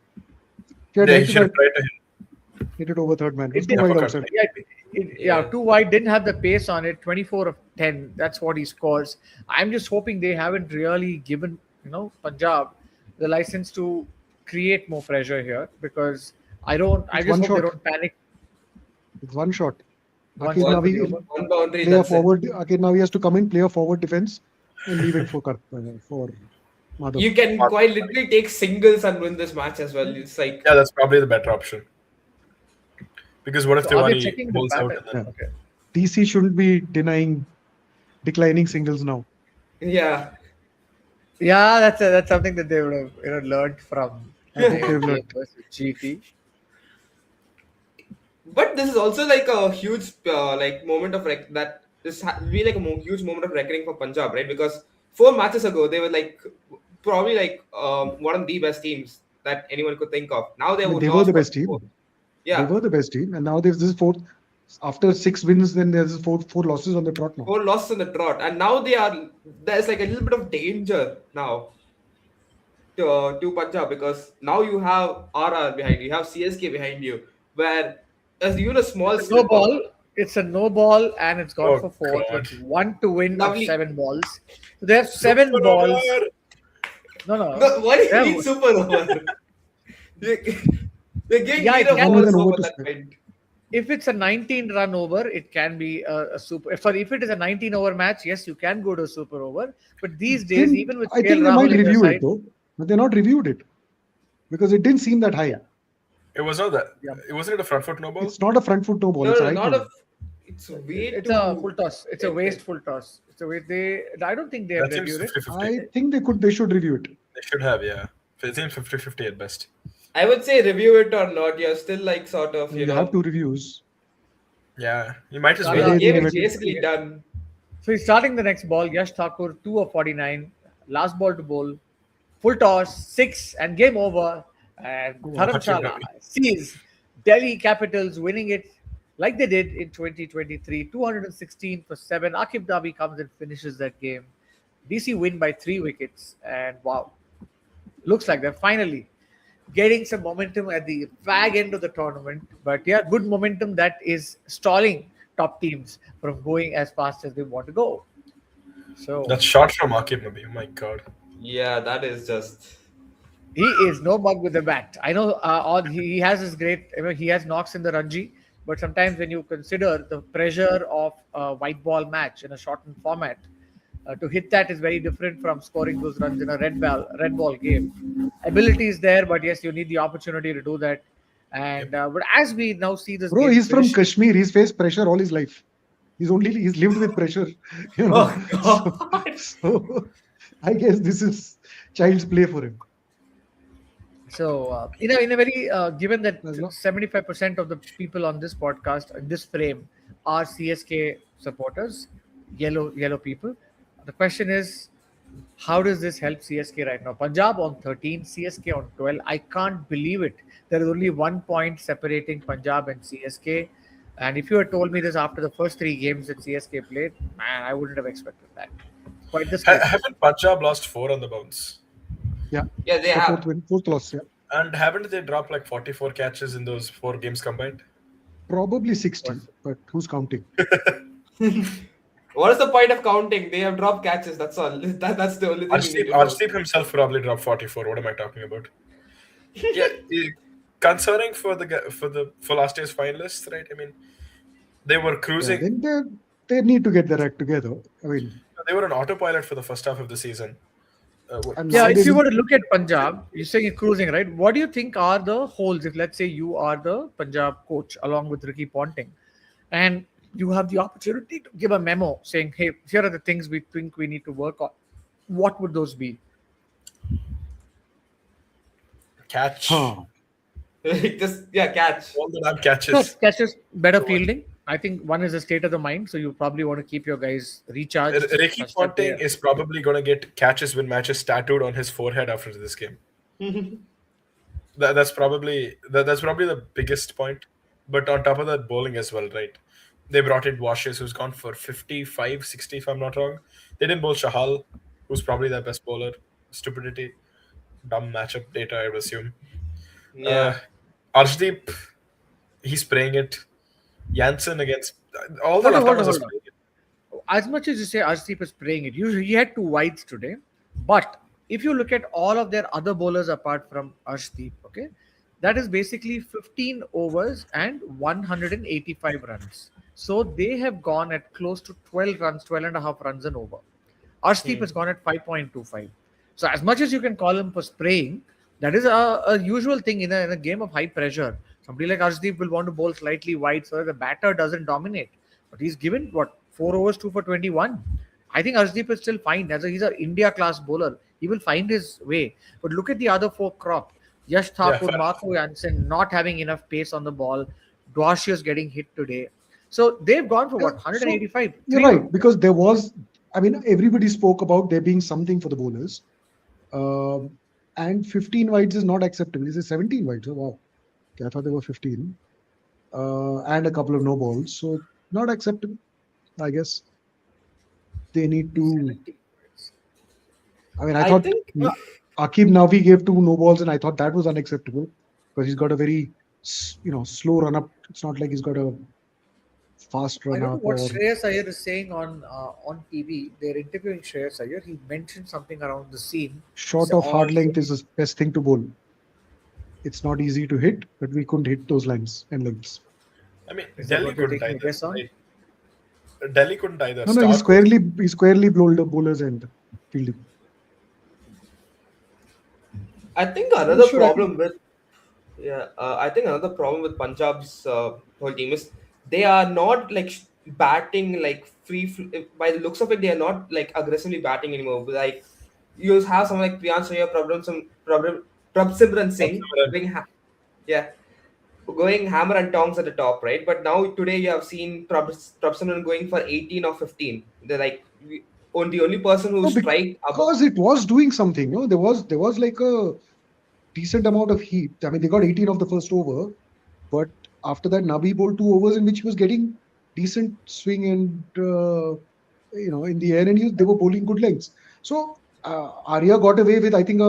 If he had Yeah, he hit should have that, tried to hit. hit it over third man. It was It too did, wide Uppercut. outside. yeah, yeah, Yeah. too wide. Didn't have the pace on it. 24 of 10. That's what he scores. I'm just hoping they haven't really given Punjab the license to create more pressure here because I don't. I It's just one hope they shot. don't panic. It's one shot. One Akir shot for Navi the over. One boundary. play a That's it. forward. Akir Navi has to come in, play a forward defense, and leave it for Madhav. You can quite literally take singles and win this match as well. It's like Yeah, that's probably the better option. Because what if So are they Tiwari checking the bowls out pattern? and then Okay. DC shouldn't be declining singles now. yeah. Yeah, that's something that they would have learned from I hope their they've game learned. versus GT. But this is also like a huge like moment of that this will be like a huge moment of reckoning for Punjab, right? Because 4 matches ago they were like probably like one of the best teams that anyone could think of. Now they I mean, would they were lost the best 44. team. They Yeah, were the best team, and now there's this fourth. After 6 wins, then there's four losses on the trot now. 4 losses in the trot, and now there's like a little bit of danger now to Punjab because now you have RR behind you, have CSK behind you, where as even a small It's a no slip of ball. It's a no ball, and it's gone Oh, for 4 God. with 1 to win of lovely. 7 balls. So they have 7 balls. Super over! No. No, why do They you have- need super over? They're getting Yeah, rid it of can- all More the than over over to that spare. point. If it's a 19 run over, it can be a super. Sorry, if it is a 19 over match, yes, you can go to a super over. But these days, even with I KL think they Rahul might in your review it side, though, but they're not reviewed it because it didn't seem that high. It was not that. Yeah. It wasn't it a front foot no ball? It's not a front foot no ball. No, It's a no, right not no a. ball. It's way it's too. a full toss. It's a Okay. wasteful toss. It's a waste. I don't think they have That seems reviewed it. 50-50. I think they should review it. They should have, yeah. It seems 50-50 at best. I would say review it or not. You're still like sort of You have 2 reviews. Yeah, you might as Yeah, The well. they game give is it- basically done. So he's starting the next ball. Yash Thakur, 2 of 49. Last ball to bowl. Full toss, 6, and game over. And Dharamshala sees Delhi Capitals winning it like they did in 2023. 216 for 7. Akib Dhabi comes and finishes that game. DC win by 3 wickets. And wow, looks like they're finally getting some momentum at the fag end of the tournament. But yeah, good momentum that is stalling top teams from going as fast as they want to go. So That shot from Akib Nabi, oh my god. Yeah, that is just. he is no mug with the bat. I know he has his great, he has knocks in the Ranji, but sometimes when you consider the pressure of a white ball match in a shortened format, to hit that is very different from scoring those runs in a red ball game. Ability is there, but yes, you need the opportunity to do that. And but as we now see this Bro, game he's from finish- Kashmir. He's faced pressure all his life. He's lived with pressure. You know? Oh God. So I guess this is child's play for him. So, in a very given that As long- 75% of the people on this podcast, in this frame, are CSK supporters, yellow people. The question is, how does this help CSK right now? Punjab on 13, CSK on 12. I can't believe it. There is only 1 point separating Punjab and CSK. And if you had told me this after the first 3 games that CSK played, man, I wouldn't have expected that. Quite the split. Haven't Punjab lost 4 on the bounce? Yeah. Yeah, they The have. fourth loss. Yeah. And haven't they dropped like 44 catches in those 4 games combined? Probably 60, but who's counting? What is the point of counting? They have dropped catches. That's all. That's the only thing. You need to know. Arshdeep himself probably dropped 44. What am I talking about? Yeah, concerning for last year's finalists, right? I mean, they were Yeah, cruising. then they need to get their act together. I mean, They were on autopilot for the first half of the season. And Yeah, now they if you need were to look at Punjab, you're saying you're cruising, right? What do you think are the holes if, let's say, you are the Punjab coach along with Ricky Ponting, and you have the opportunity to give a memo saying, "Hey, here are the things we think we need to work on." What would those be? Catch huh. Just yeah, catch. all the damn No, catches. catches better So fielding. I think one is the state of the mind, so you probably want to keep your guys recharged Ricky such that they Ponting is probably going to get catches win matches tattooed on his forehead after this game. That's probably the biggest point. But on top of that, bowling as well, right? They brought in Washes, who's gone for 55, 60, if I'm not wrong. They didn't bowl Shahal, who's probably their best bowler. Stupidity, dumb matchup data, I would assume. Uh, Yeah. Arshdeep, he's spraying it. Janssen against all the hold on, hold on, left-armers are hold on. spraying it. As much as you say Arshdeep is playing it, he had two wides today. But if you look at all of their other bowlers apart from Arshdeep, okay, that is basically 15 overs and 185 runs. So they have gone at close to 12 runs, 12 and a half runs and over. Arshdeep has gone at 5.25. So as much as you can call him for spraying, that is a usual thing in a game of high pressure. Somebody like Arshdeep will want to bowl slightly wide so that the batter doesn't dominate. But he's given what 4 overs, 2 for 21. I think Arshdeep is still fine. He's an India class bowler. He will find his way. But look at the other four crop. Yash Yeah, Thakur, Marco Jansen not having enough pace on the ball. Dwashius getting hit today. So they've gone for Yeah, what so 185. you're right, because there was, I mean, everybody spoke about there being something for the bowlers. And 15 wides is not acceptable. This is 17 wides. Oh, wow. Okay, I thought there were 15. And a couple of no balls. So not acceptable. I guess they need to. I mean, I I thought think Akib Navi gave 2 no balls, and I thought that was unacceptable because he's got a very, slow run up. It's not like he's got a fast I run don't know up what or Shreyas Iyer is saying on TV. They're interviewing Shreyas Iyer. He mentioned something around the scene. short of hard length is the best thing to bowl. It's not easy to hit, but we couldn't hit those lines and lengths. I mean, Is that Delhi what you're couldn't taking a either. guess on? Right? Delhi couldn't either. No, he Stark was squarely bowled the bowlers and fielding. I think another Sure, problem with I think another problem with Punjab's whole team is they are not like batting like by the looks of it, they are not like aggressively batting anymore. Like you have someone like Priyansh Iyer, Prabhsimran Singh Simran. yeah, going hammer and tongs at the top, right? But now today you have seen Prabhsimran going for 18 or 15. They're like the only person who No, strike above. because it was doing something. No, there was like a decent amount of heat. I mean, they got 18 of the first over, but after that, Nabi bowled 2 overs in which he was getting decent swing and in the air, and they were bowling good lengths. So Arya got away with, I think,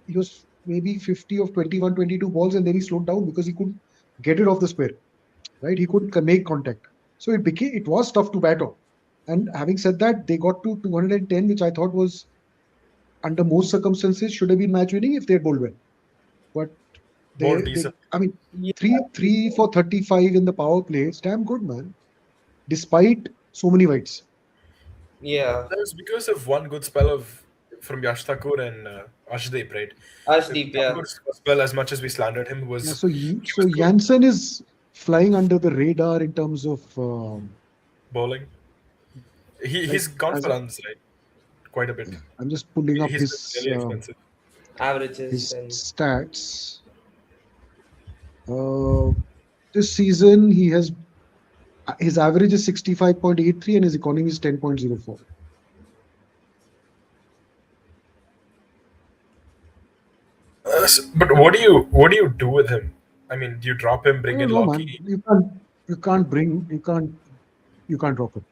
he was maybe 50 of 21, 22 balls, and then he slowed down because he couldn't get it off the square. Right, he couldn't make contact. So it was tough to bat on. And having said that, they got to 210, which I thought was under most circumstances should have been match winning if they had bowled well. But bowled they decent. I mean, Yeah, three for 35 in the power play. It's damn good, man. Despite so many wides. yeah, That was because of one good spell from Yash Thakur and Ashdeep, right? Ashdeep, yeah. Thakur's spell, as much as we slandered him, Yeah, was so he was good Jansen is flying under the radar in terms of bowling. He's gone as for runs, right? Quite a bit. I'm just pulling up He's been really expensive. Averages his and stats. This season, his average is 65.83 and his economy is 10.04. But what do you do with him? I mean, do you drop him, I bring don't in know, man. Loki? You can't drop it.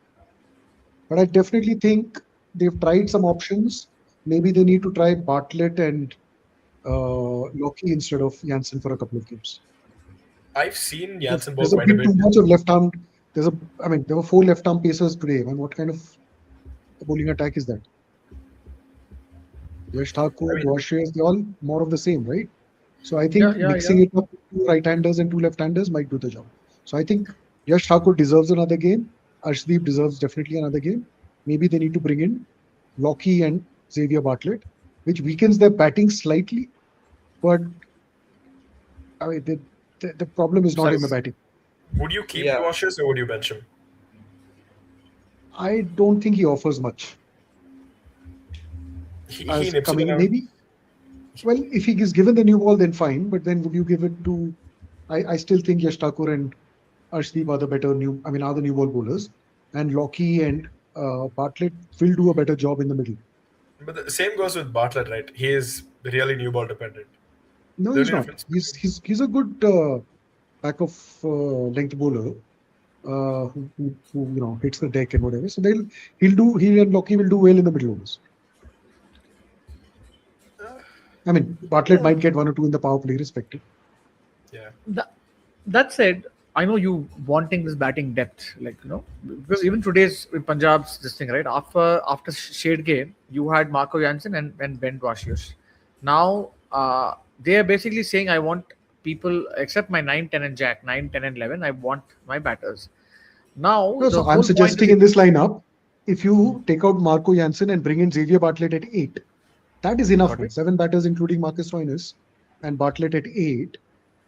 But I definitely think they've tried some options. Maybe they need to try Bartlett and Loki instead of Jansen for a couple of games. I've seen There's, Janssen bowl there's a quite a bit bit. too much of left arm. There were 4 left arm pacers today. Man, what kind of bowling attack is that? Yash Thakur, I mean- Dwashius, they're all more of the same, right? So I think Yeah, mixing it up with 2 right-handers and 2 left-handers might do the job. So I think Yash Thakur deserves another game. Arshdeep deserves definitely another game. Maybe they need to bring in Loki and Xavier Bartlett, which weakens their batting slightly. But I mean, the problem is not Sorry, in the batting. would you keep Yeah. Washes or would you bench him? I don't think he offers much He as nips it coming. around. Maybe, well, if he is given the new ball, then fine. But then would you give it to? I still think Yash Thakur and Arshdeep are the better new. I mean, are the new ball bowlers, and Lockie and Bartlett will do a better job in the middle. But the same goes with Bartlett, right? He is really new ball dependent. No, The he's only not. difference between He's a good back of length bowler who hits the deck and whatever. So he and Lockie will do well in the middle overs. I mean, Bartlett Yeah. might get one or two in the power play, respective. yeah. That, that said, I know you wanting this batting depth, because even today's with Punjab's this thing, right? After Shade game, you had Marco Jansen and Ben Washius. Now they are basically saying, I want people except my 9, 10, and Jack, 9, 10, and 11. I want my batters. Now No, the so I'm whole point suggesting is in this lineup, if you take out Marco Jansen and bring in Xavier Bartlett at 8, that is enough, got man. it. 7 batters, including Marcus Stoinis and Bartlett at 8,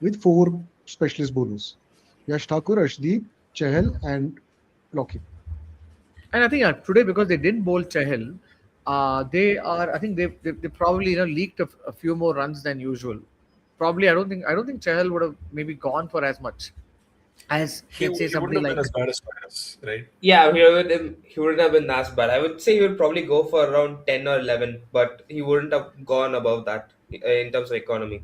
with 4 specialist bowlers: Yash Thakur, Arshdeep, Chahal, and Lockie. And I think today because they didn't bowl Chahal, they are. I think they probably leaked a few more runs than usual. Probably I don't think Chahal would have maybe gone for as much as let's say He wouldn't somebody have been like. as bad as Stoinis, right? Yeah, he wouldn't have been as bad. I would say he would probably go for around 10 or 11, but he wouldn't have gone above that in terms of economy.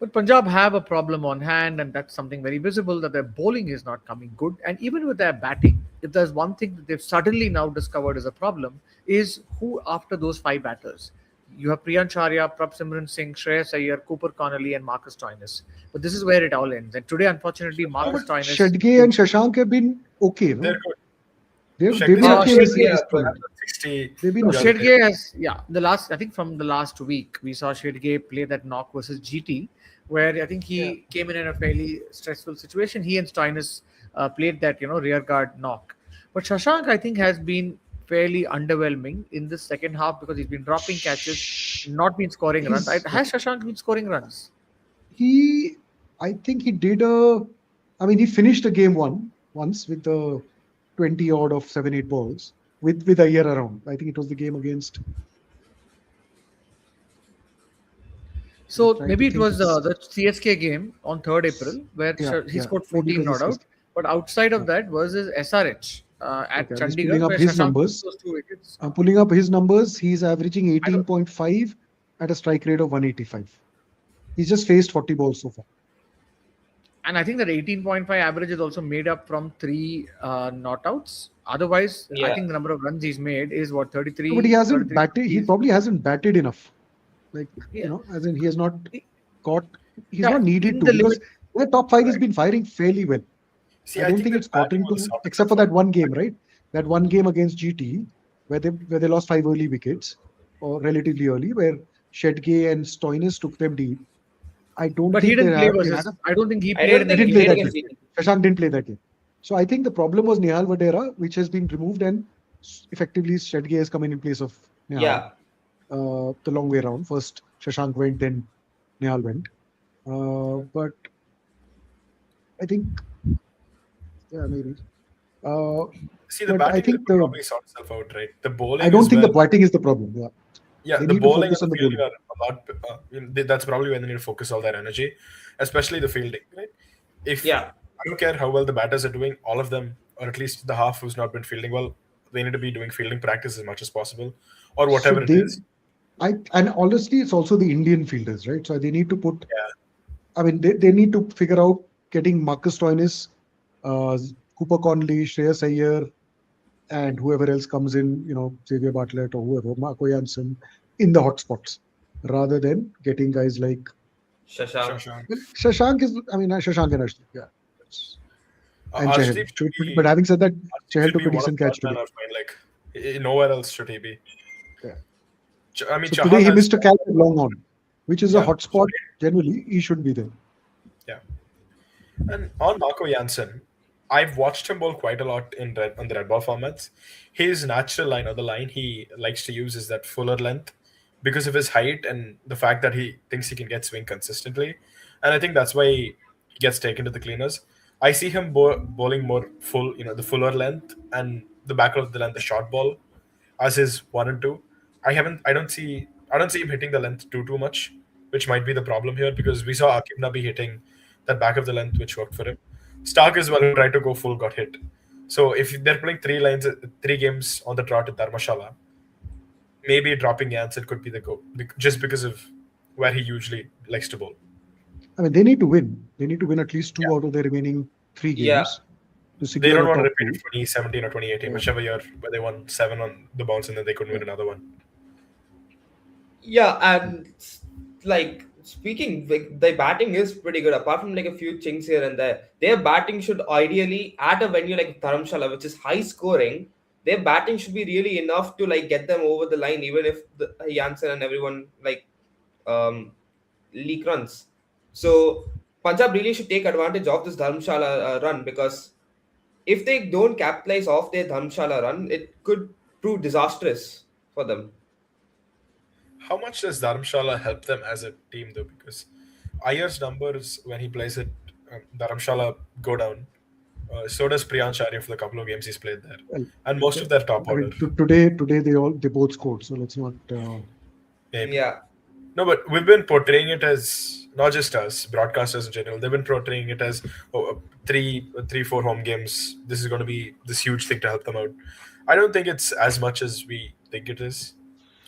But Punjab have a problem on hand, and that's something very visible that their bowling is not coming good. And even with their batting, if there's one thing that they've suddenly now discovered is a problem, is who after those 5 batters. You have Priyansh Arya, Prab Simran Singh, Shreyas Iyer, Cooper Connolly, and Marcus Stoinis. But this is where it all ends. And today, unfortunately, No, Marcus but Stoinis. Shedge and Shashank have been okay, They're no? good. They've been Shakti okay in the Shedge, series Yeah, but tournament. 60. They've been No, okay. Shedge has, yeah, I think from the last week, we saw Shedge play that knock versus GT, where I think yeah. he came in a fairly stressful situation. He and Stoinis played that, rear guard knock. But Shashank, I think, has been fairly underwhelming in the second half because he's been dropping catches, not been scoring runs. He's Has Shashank been scoring runs? he I think he did I mean he finished a game once with a 20 odd of 7-8 balls with a year around. I think it was the game against, I'm So trying to maybe it think, was it's the CSK game on 3rd April where he yeah, scored maybe it 14 was not this. out. But outside of Yeah. that was his SRH at Okay, I'm just pulling Chandigarh up where his Shashank took numbers. those 2 wickets. I'm pulling up his numbers. He's averaging I don't, 18.5 at a strike rate of 185. He's just faced 40 balls so far. and I think that 18.5 average is also made up from 3 not outs. Otherwise, I Yeah. think the number of runs he's made is what No, but he 33, hasn't 33. batted. He probably hasn't batted enough. Like, Yeah, as in he has not got, he's yeah, not needed in to the because limit. their top 5 has Right. been firing fairly well. See, I I don't think think that it's got batting was a into, soft except for for that one game, right? That one game against GT where they lost 5 early wickets or relatively early, where Shedge and Stoinis took them deep. I don't But he think they didn't play have. versus. I don't think he I played don't in He that think didn't he game play played that versus game. against GT. Shashank didn't play that game. So I think the problem was Nihal Vadera, which has been removed, and effectively Shedge has come in place of Nihal. Yeah. The long way around. First Shashank went, then Nihal went. But I think, yeah, maybe. Uh, See, the but I batting think will probably sort itself out, right? The I bowling don't is think where, the batting is the problem. Yeah, yeah, they the need to bowling and focus the on the fielding bowling. are a lot. That's probably when they need to focus all their energy, especially the fielding, right? If Yeah. I don't care how well the batters are doing, all of them, or at least the half who's not been fielding well, they need to be doing fielding practice as much as possible, or So whatever it they, is. and honestly, it's also the Indian fielders, right? So they need to put. Yeah, I mean, they need to figure out getting Marcus Stoinis, uh, Cooper Conley, Shreyas Iyer, and whoever else comes in, Xavier Bartlett or whoever, Marco Jansen, in the hotspots, rather than getting guys like, Shashank. Shashank. well, Shashank is, I mean, Shashank and Arshdeep, yeah, and Chahal. Arshdeep should But be having said that, Arshdeep Chahal should took be a one of decent the catch odd man today. out fine. Nowhere else should he be. Yeah. I mean, So today Chahan he has, missed a catch at long on, which is a yeah. So, hotspot. Generally, he should be there. yeah. And on Marco Jansen, I've watched him bowl quite a lot on the red ball formats. His natural line, or the line he likes to use, is that fuller length because of his height and the fact that he thinks he can get swing consistently. And I think that's why he gets taken to the cleaners. I see him bowling more full, the fuller length and the back of the length, the short ball, as his 1 and 2. I don't see him hitting the length too much, which might be the problem here because we saw Akib Nabi hitting that back of the length, which worked for him. Stark as well, who tried to go full, got hit. So if they're playing 3 games on the trot at Dharmashala, maybe dropping Jansen could be the go, just because of where he usually likes to bowl. I mean, they need to win. They need to win at least 2 Yeah. out of their remaining 3 Yeah. games to They secure don't a want to top repeat 2. it 2017 or 2018, Yeah. whichever year where they won 7 on the bounce and then they couldn't win another one. Yeah, and like speaking, like the batting is pretty good. Apart from like a few chinks here and there, their batting should ideally at a venue like Dharamshala, which is high scoring. Their batting should be really enough to like get them over the line, even if the Jansen and everyone like um leak runs. So Punjab really should take advantage of this Dharamshala run, because if they don't capitalize off their Dharamshala run, it could prove disastrous for them. How much does Dharamshala help them as a team though? Because Iyer's numbers when he plays at Dharamshala go down. So does Priyan Charya for the couple of games he's played there, Well, and most of their top I order. mean, today they both scored. So let's not. Maybe. Yeah. No, but we've been portraying it as, not just us, broadcasters in general. They've been portraying it as three, 4 home games. This is going to be this huge thing to help them out. I don't think it's as much as we think it is.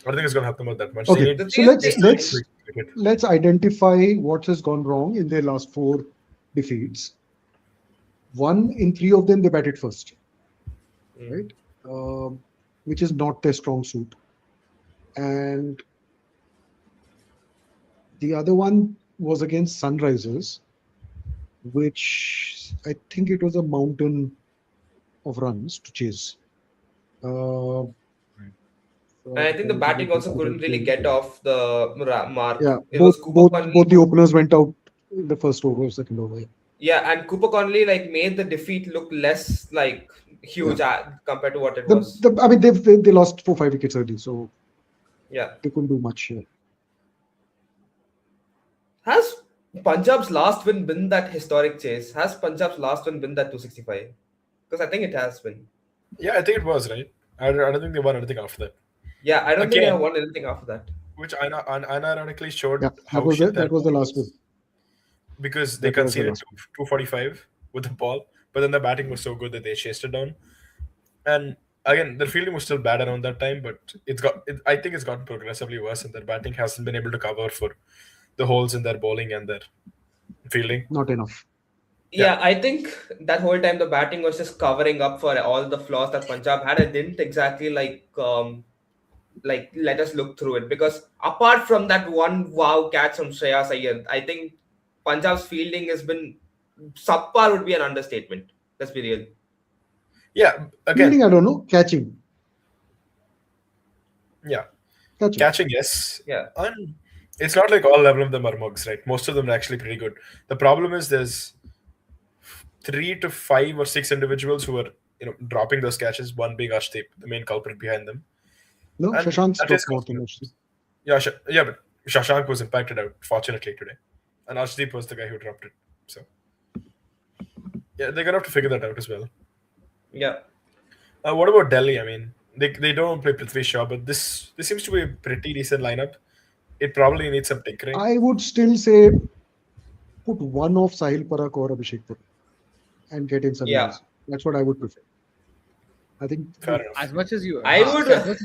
I don't think it's going to help them out that much. Okay, They need, so let's identify what has gone wrong in their last 4 defeats. 1 in 3 of them they batted first, right? Which is not their strong suit. And the other one was against Sunrisers, which I think it was a mountain of runs to chase. And I think the batting also couldn't really get off the mark. Yeah, It was Cooper Conley. both the openers went out in the first over, second over. Yeah, and Cooper Conley like made the defeat look less like huge compared to what it The, was. the, I mean, they lost 4-5 wickets early, so Yeah. they couldn't do much here. Has Punjab's last win been that historic chase? Has Punjab's last win been that 265? Because I think it has been. Yeah, I think it was, right? I don't think they won anything after that. Yeah, I don't think they Again. have won anything after that. Which unironically showed Yeah, how that was shit their that was the bowling last was. one. Because they That was the conceded last 245 with the ball, but then the batting was so good that they chased it down. And again, their fielding was still bad around that time, but I think it's gotten progressively worse, and their batting hasn't been able to cover for the holes in their bowling and their fielding. Not enough. Yeah, I think that whole time the batting was just covering up for all the flaws that Punjab had. I didn't exactly like let us look through it, because apart from that one wow catch from Shreyas Iyer, I think Punjab's fielding has been subpar would be an understatement. Let's be real. Yeah, Fielding, again, I don't know. Catching, catching, yes. Yeah. And it's not like all level of them are mugs, right? Most of them are actually pretty good. The problem is there's 3 to 5 or 6 individuals who are dropping those catches. One being Ashdeep, the main culprit behind them. No, And Shashank's that dropped is more than confidence. Ashdeep. Yeah, but Shashank was impacted out, fortunately, today. And Ashdeep was the guy who dropped it. So, yeah, they're going to have to figure that out as well. Yeah. What about Delhi? I mean, they don't play Prithvi Shaw, but this seems to be a pretty decent lineup. It probably needs some tinkering. I would still say put one of Sahil Parak or Abhishek Parak and get in someone else. That's what I would prefer. I think Fair enough. As much as you, I would- as much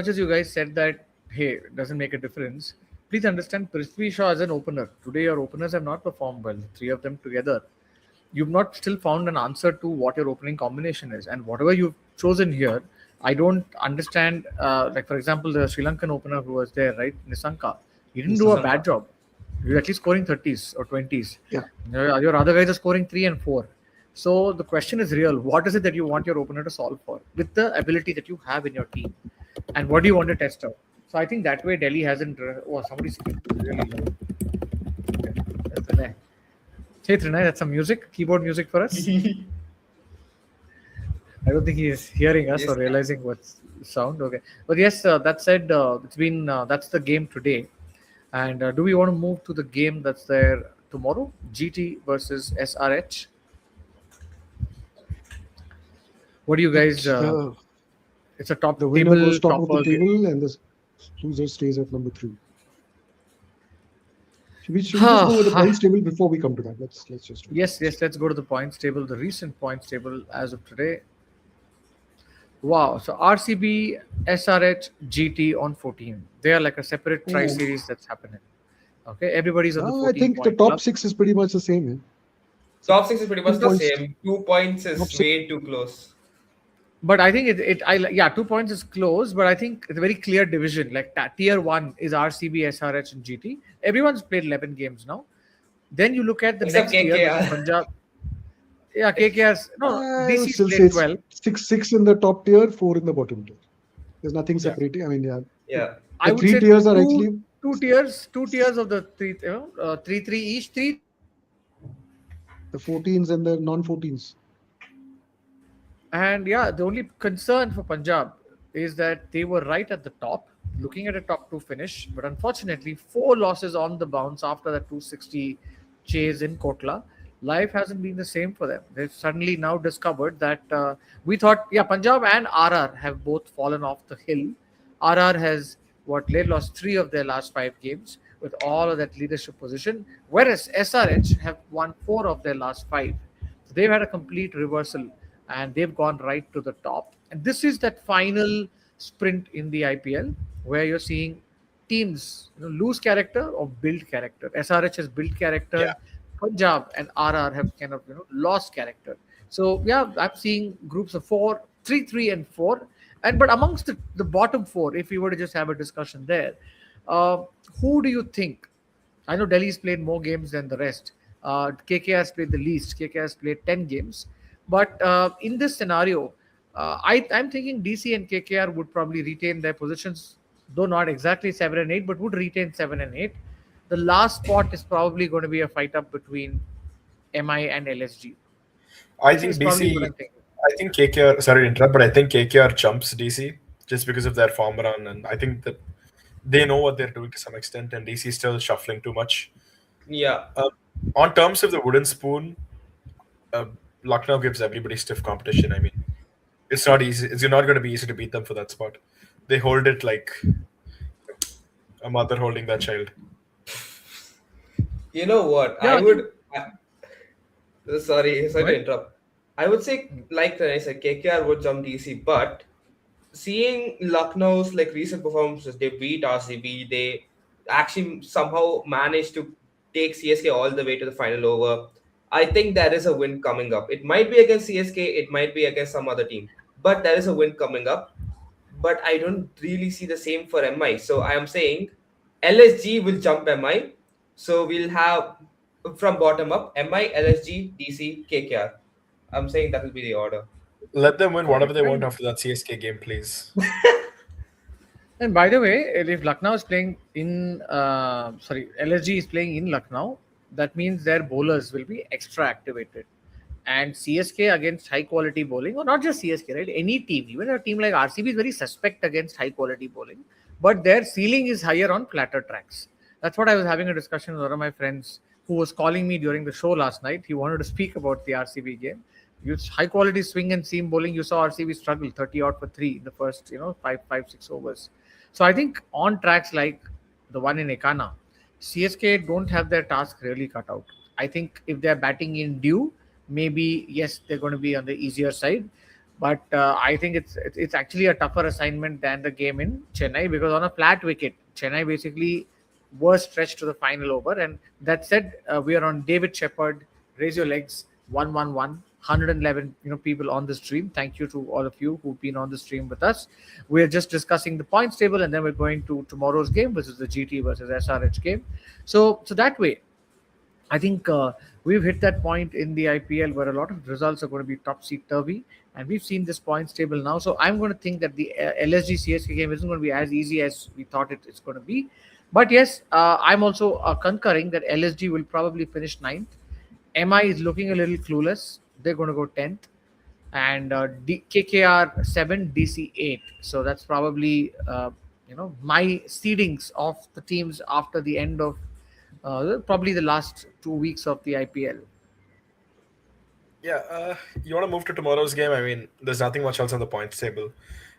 as you guys said that, hey, it doesn't make a difference. Please understand, Prithvi Shaw as an opener. Today, your openers have not performed well. 3 of them together. You've not still found an answer to what your opening combination is, and whatever you've chosen here, I don't understand. Like for example, the Sri Lankan opener who was there, right, Nisanka, he didn't do a bad job. He was at least scoring 30s or 20s. Yeah. Your other guys are scoring 3 and 4. So the question is real. What is it that you want your opener to solve for with the ability that you have in your team, and what do you want to test out? So I think that way Delhi hasn't. Oh, somebody's really low. Okay. Hey Trinay, that's some music, keyboard music for us. I don't think he is hearing us or Yes. realizing what's sound. Okay, but yes, that said, it's been that's the game today. And do we want to move to the game that's there tomorrow? GT versus SRH. What do you It guys? It's a the top winner table goes top of the topper. table, and the loser stays at number three. Should we just Ha, go with the ha. points table before we come to that? Let's just do Yes, that. yes. Let's go to the points table. The recent points table as of today. Wow. So RCB, SRH, GT on 14. They are like a separate tri Oh, series that's happening. Okay, everybody's on the I 14 think the point top club. six is pretty much the same. Eh? Top six is pretty Two much the points. same. 2 points Top is six. way too close. But I think yeah, 2 points is close, but I think it's a very clear division. Like tier one is RCB, SRH, and GT. Everyone's played 11 games now. Then you look at the Except next tier, which is KKR. Punjab. Yeah, KKR's no, I would DC's still say played it's 12. six in the top tier, four in the bottom tier. There's nothing Yeah, separating. I mean, yeah, the, Yeah. I the would three say tiers are two actually two tiers of the three, three each. Three the 14s and the non-14s. And yeah, the only concern for Punjab is that they were right at the top, looking at a top two finish, but unfortunately, four losses on the bounce after that 260 chase in Kotla. Life hasn't been the same for them. They've suddenly now discovered that we thought, yeah, Punjab and RR have both fallen off the hill. RR has they lost three of their last five games with all of that leadership position, whereas SRH have won four of their last five. So they've had a complete reversal and they've gone right to the top. And this is that final sprint in the IPL where you're seeing teams lose character or build character. SRH has built Yeah. character. Punjab and RR have kind of lost character. So yeah, I'm seeing groups of four, three, three, and four. And but amongst the bottom four, if we were to just have a discussion there, uh, who do you think? I know Delhi's played more games than the rest. KK has played the least. KK has played 10 games. But in this scenario, I'm thinking DC and KKR would probably retain their positions, though not exactly 7 and 8, but would retain 7 and 8. The last spot is probably going to be a fight up between MI and LSG. I Is think probably what DC. I'm thinking. I think KKR. Sorry to interrupt, but I think KKR jumps DC just because of their form run, and I think that they know what they're doing to some extent, and DC is still shuffling too much. Yeah. On terms of the wooden spoon, uh, Lucknow gives everybody stiff competition. I mean, it's not easy. It's not going to be easy to beat them for that spot. They hold it like a mother holding that child. You know what? Yeah, I I think. would. Sorry What? to interrupt. I would say, like I said, KKR would jump DC, but seeing Lucknow's like recent performances, they beat RCB. They actually somehow managed to take CSK all the way to the final over. I think there is a win coming up. It might be against CSK, it might be against some other team, but there is a win coming up. But I don't really see the same for MI. So I am saying LSG will jump MI. So we'll have from bottom up MI, LSG, DC, KKR. I'm saying that will be the order. Let them win Okay, whatever they fair want enough. after that CSK game, please. And by the way, if Lucknow is playing in, LSG is playing in Lucknow, that means their bowlers will be extra activated. And CSK against high quality bowling, or not just CSK, right? Any team, even a team like RCB is very suspect against high quality bowling, but their ceiling is higher on flatter tracks. That's what I was having a discussion with one of my friends who was calling me during the show last night. He wanted to speak about the RCB game. Use high quality swing and seam bowling. You saw RCB struggle 30 out for three in the first, five, 6 overs. So I think on tracks like the one in Ekana, CSK don't have their task really cut out. I think if they're batting in due, maybe yes, they're going to be on the easier side. But I think it's actually a tougher assignment than the game in Chennai because on a flat wicket, Chennai basically was stretched to the final over. And that said, we are on David Shepherd. Raise your legs. 111 people on the stream. Thank you to all of you who've been on the stream with us. We're just discussing the points table and then we're going to tomorrow's game, which is the GT versus SRH game. So that way I think we've hit that point in the IPL where a lot of results are going to be topsy turvy, and we've seen this points table now. So I'm going to think that the LSG CSK game isn't going to be as easy as we thought it's going to be. But yes, I'm also concurring that LSG will probably finish ninth. MI is looking a little clueless. They're going to go 10th. And KKR 7, DC 8. So that's probably, my seedings of the teams after the end of probably the last 2 weeks of the IPL. Yeah, you want to move to tomorrow's game? I mean, there's nothing much else on the points table.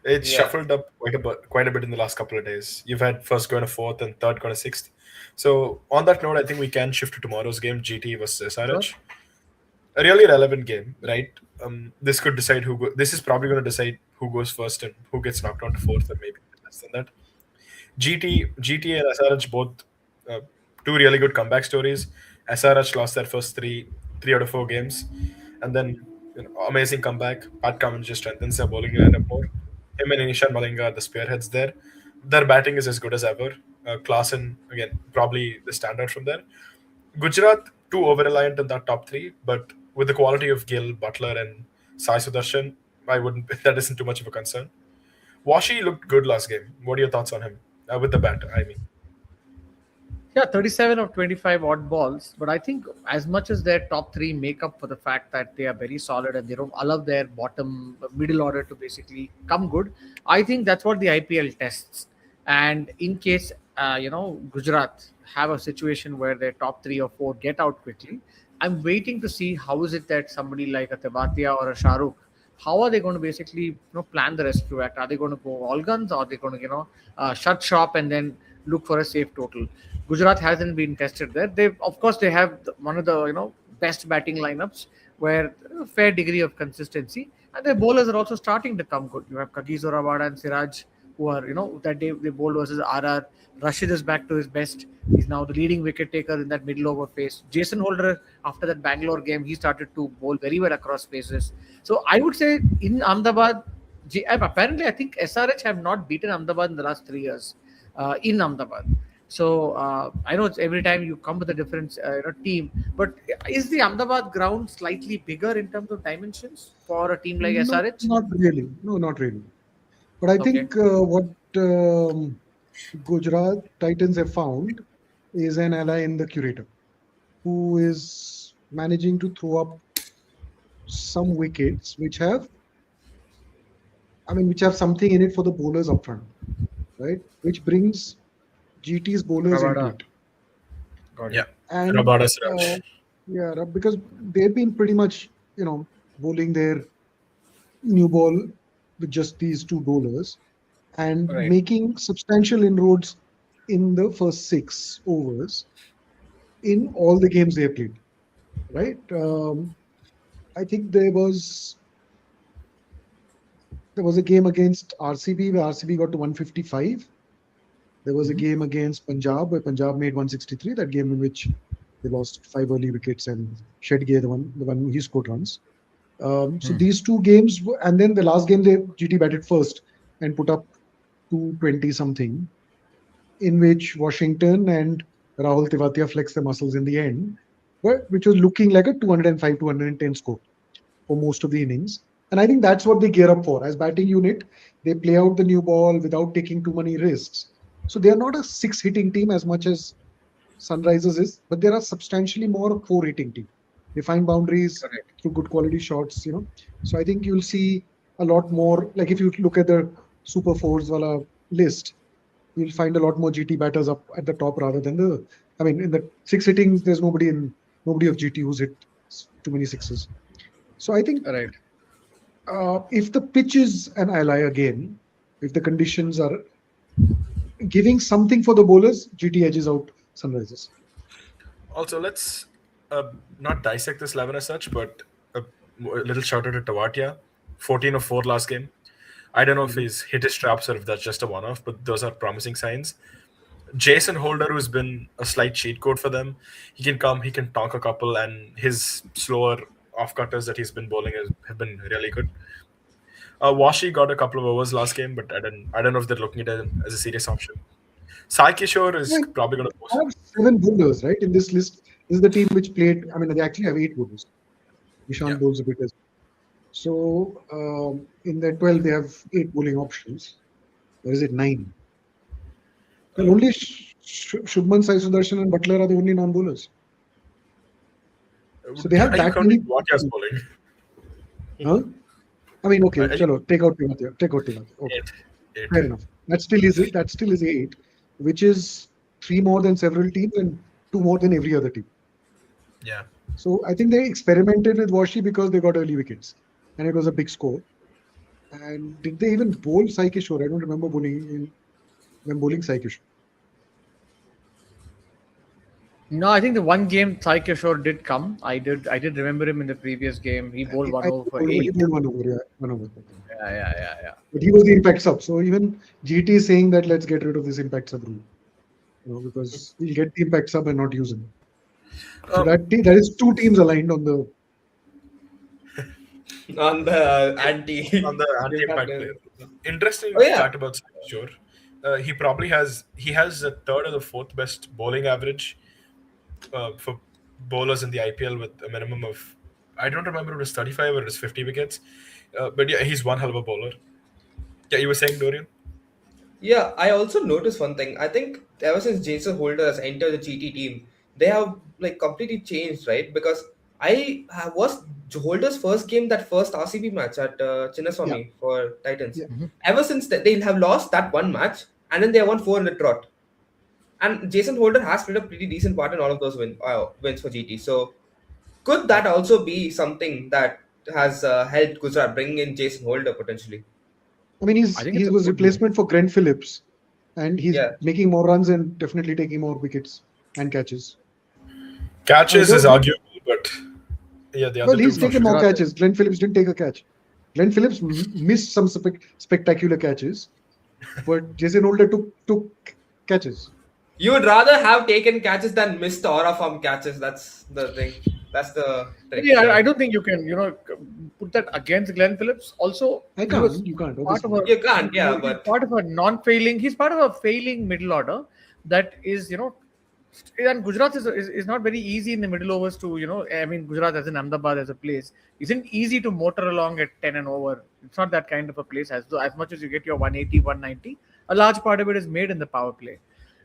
It's Yeah. shuffled up quite a bit in the last couple of days. You've had first going to fourth and third going to sixth. So on that note, I think we can shift to tomorrow's game, GT versus Sure. SRH. A really relevant game, right? This could decide this is probably going to decide who goes first and who gets knocked on to fourth, or maybe less than that. GTA and SRH both uh, two really good comeback stories. SRH lost their first three out of four games, and then amazing comeback. Pat Cummins just strengthens their bowling lineup more. Him and Nishan Malinga are the spearheads there. Their batting is as good as ever. Klaasen again probably the standout from there. Gujarat too over reliant on that top three, but with the quality of Gill, Butler, and Sai Sudarshan, I wouldn't. That isn't too much of a concern. Washi looked good last game. What are your thoughts on him with the bat? I mean. Yeah, 37 of 25 odd balls. But I think as much as their top three make up for the fact that they are very solid and they don't allow their bottom middle order to basically come good, I think that's what the IPL tests. And in case, Gujarat have a situation where their top three or four get out quickly, I'm waiting to see how is it that somebody like a Tebatia or a Shahrukh, how are they going to basically plan the rescue act? Are they going to go all guns, or are they going to shut shop and then look for a safe total? Gujarat hasn't been tested there. They, of course, they have one of the best batting lineups where a fair degree of consistency, and their bowlers are also starting to come good. You have Kagiso Rabada and Siraj, who are that they bowled versus RR. Rashid is back to his best. He's now the leading wicket taker in that middle over phase. Jason Holder, after that Bangalore game, he started to bowl very well across spaces. So I would say in Ahmedabad, apparently I think SRH have not beaten Ahmedabad in the last 3 years in Ahmedabad. So I know it's every time you come with a different team, but is the Ahmedabad ground slightly bigger in terms of dimensions for a team like No, SRH? not really. No, not really. But I Okay, think what Gujarat Titans have found is an ally in the curator who is managing to throw up some wickets which have something in it for the bowlers up front, right? Which brings GT's bowlers into Rabada, it. got it. Yeah, And Rabada Siraj. yeah, because they've been pretty much, bowling their new ball with just these two bowlers and Right. making substantial inroads in the first 6 overs in all the games they played, right? I think there was a game against RCB where RCB got to 155. There was a Mhm. game against Punjab where Punjab made 163. That game in which they lost 5 early wickets and Shedgay, the one he scored runs. So Hmm. these two games, and then the last game, GT batted first and put up 220 something, in which Washington and Rahul Tewatia flexed their muscles in the end, but which was looking like a 205, 210 score for most of the innings. And I think that's what they gear up for. As batting unit, they play out the new ball without taking too many risks. So they are not a six hitting team as much as Sunrisers is, but there are substantially more of four hitting team. They find boundaries Correct. through good quality shots. So I think you'll see a lot more. Like if you look at the Super Fours wala list, you'll find a lot more GT batters up at the top rather than the. I mean, in the six hittings, there's nobody of GT who's hit too many sixes. So I think Right. if the pitch is an ally again, if the conditions are giving something for the bowlers, GT edges out Sunrisers. Also, let's not dissect this 11 as such, but a little shout out to Tawatia. 14 of 4 last game. I don't know if Mhm. he's hit his straps or if that's just a one off, but those are promising signs. Jason Holder, who's been a slight cheat code for them, he can come, he can tonk a couple, and his slower off cutters that he's been bowling have been really good. Washi got a couple of overs last game, but I don't know if they're looking at it as a serious option. Sai Kishore is Like, probably going to they post. have 7 bowlers, right? In this list, this is the team which played. I mean, they actually have 8 bowlers. Yeah. Ishan bowls a bit as so. In their 12, they have 8 bowling options. Or is it 9? Well, Uh, only Shubman, Sai Sudarshan, and Butler are the only non-bowlers. So they have Are you that many. counting Wakia's bowling? Huh? I mean, okay, Are you chalo, take out Timatia. Take out Timatia. Okay, eight? Eight. fair enough. That still is 8, which is 3 more than several teams and 2 more than every other team. Yeah. So I think they experimented with Washi because they got early wickets, and it was a big score. And did they even bowl Sai Kishore? I don't remember them bowling Sai Kishore. No, I think the one game Sai Kishore did come. I did remember him in the previous game. He bowled one over for He 8. bowled 1 over, yeah, 1 over. Yeah. But he was the impact sub. So even GT is saying that let's get rid of this impact sub rule, because we'll get the impact sub and not use him. So Um, that is 2 teams aligned on the. On the anti on the anti-impact impact. player. Interesting Oh, yeah. fact about Sure. He has a third or the fourth best bowling average for bowlers in the IPL with a minimum of, I don't remember if it was 35 or it was 50 wickets. But yeah, he's one hell of a bowler. Yeah, you were saying, Dorian? Yeah, I also noticed one thing. I think ever since Jason Holder has entered the GT team, they have like completely changed, right? Because was Holder's first game, that first RCB match at Yeah, Chinnaswamy for Titans. yeah. Ever since that, they have lost that one match and then they won 4 in a trot. And Jason Holder has played a pretty decent part in all of those wins for GT. So could that also be something that has helped Gujarat bringing in Jason Holder potentially? I mean, I think he it's a was good move. replacement for Grant Phillips, and he's Yeah. making more runs and definitely taking more wickets and catches. Catches is Although, arguable, but yeah, the well, other two he's for taken sure. more Gujarat. catches. Glenn Phillips didn't take a catch. Glenn Phillips missed some spectacular catches, but Jason Holder took catches. You would rather have taken catches than missed aura from catches. That's the thing. That's the trick. Yeah, I Yeah. don't think you can, put that against Glenn Phillips. Also, I he was can't. You can't, part of obviously. a You can't, yeah, he's but part of a non-failing. He's part of a failing middle order that is, and Gujarat is not very easy in the middle overs to, I mean, Gujarat as in Ahmedabad as a place isn't easy to motor along at 10 and over. It's not that kind of a place. As much as you get your 180, 190, a large part of it is made in the power play.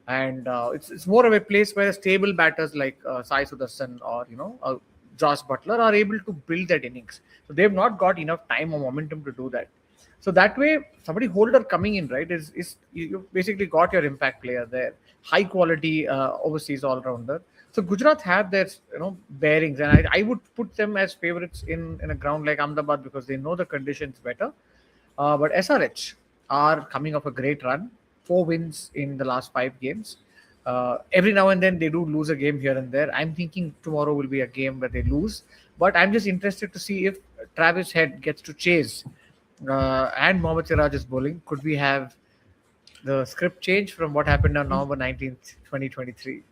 And it's more of a place where stable batters like Sai Sudarshan or Josh Butler are able to build that innings. So they've not got enough time or momentum to do that. So that way, somebody Holder coming in, right, is you basically got your impact player there, high quality overseas all rounder. So Gujarat have their bearings, and I would put them as favorites in a ground like Ahmedabad because they know the conditions better. But SRH are coming off a great run, 4 wins in the last 5 games. Every now and then they do lose a game here and there. I'm thinking tomorrow will be a game where they lose, but I'm just interested to see if Travis Head gets to chase and Mohammad Siraj is bowling. Could we have the script change from what happened on November 19th, 2023?